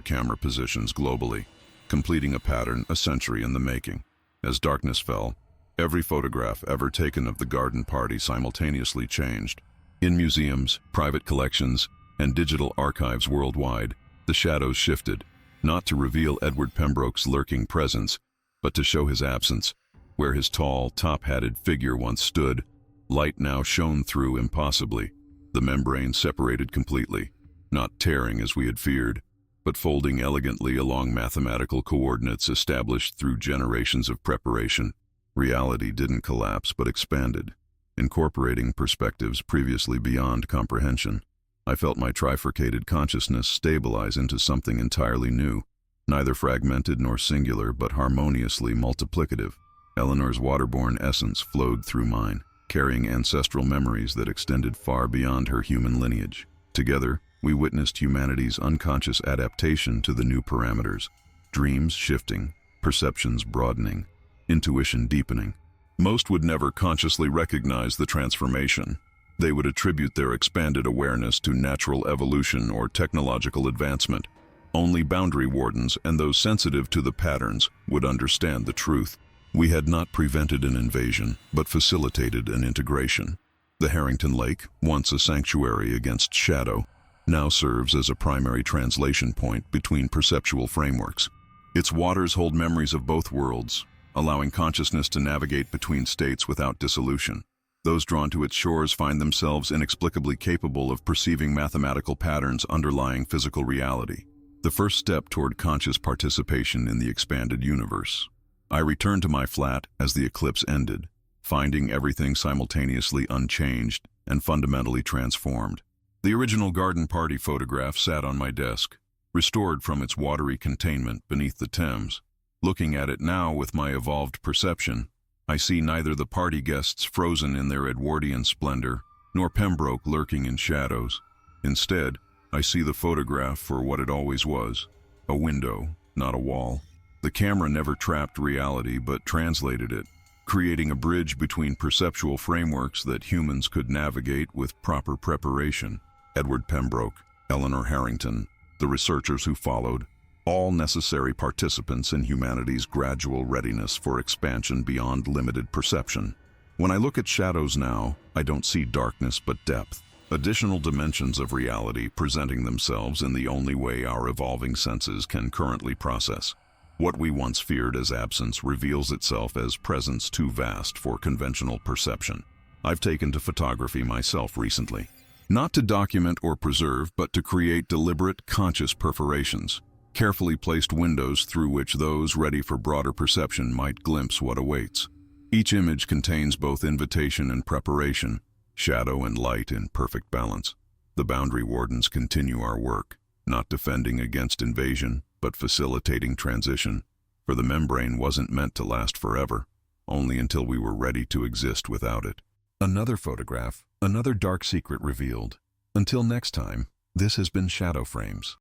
camera positions globally, completing a pattern a century in the making. As darkness fell, every photograph ever taken of the garden party simultaneously changed. In museums, private collections, and digital archives worldwide, the shadows shifted, not to reveal Edward Pembroke's lurking presence, but to show his absence. Where his tall, top-hatted figure once stood, light now shone through impossibly. The membrane separated completely, not tearing as we had feared, but folding elegantly along mathematical coordinates established through generations of preparation. Reality didn't collapse but expanded, incorporating perspectives previously beyond comprehension. I felt my trifurcated consciousness stabilize into something entirely new, neither fragmented nor singular but harmoniously multiplicative. Eleanor's waterborne essence flowed through mine, carrying ancestral memories that extended far beyond her human lineage. Together, we witnessed humanity's unconscious adaptation to the new parameters, dreams shifting, perceptions broadening, intuition deepening. Most would never consciously recognize the transformation. They would attribute their expanded awareness to natural evolution or technological advancement. Only boundary wardens and those sensitive to the patterns would understand the truth. We had not prevented an invasion, but facilitated an integration. The Harrington Lake, once a sanctuary against shadow, now serves as a primary translation point between perceptual frameworks. Its waters hold memories of both worlds, allowing consciousness to navigate between states without dissolution. Those drawn to its shores find themselves inexplicably capable of perceiving mathematical patterns underlying physical reality, the first step toward conscious participation in the expanded universe. I returned to my flat as the eclipse ended, finding everything simultaneously unchanged and fundamentally transformed. The original garden party photograph sat on my desk, restored from its watery containment beneath the Thames. Looking at it now with my evolved perception, I see neither the party guests frozen in their Edwardian splendor, nor Pembroke lurking in shadows. Instead, I see the photograph for what it always was, a window, not a wall. The camera never trapped reality but translated it, creating a bridge between perceptual frameworks that humans could navigate with proper preparation. Edward Pembroke, Eleanor Harrington, the researchers who followed, all necessary participants in humanity's gradual readiness for expansion beyond limited perception. When I look at shadows now, I don't see darkness but depth, additional dimensions of reality presenting themselves in the only way our evolving senses can currently process. What we once feared as absence reveals itself as presence too vast for conventional perception. I've taken to photography myself recently, not to document or preserve, but to create deliberate, conscious perforations, carefully placed windows through which those ready for broader perception might glimpse what awaits. Each image contains both invitation and preparation, shadow and light in perfect balance. The boundary wardens continue our work, not defending against invasion, but facilitating transition, for the membrane wasn't meant to last forever, only until we were ready to exist without it. Another photograph, another dark secret revealed. Until next time, this has been Shadow Frames.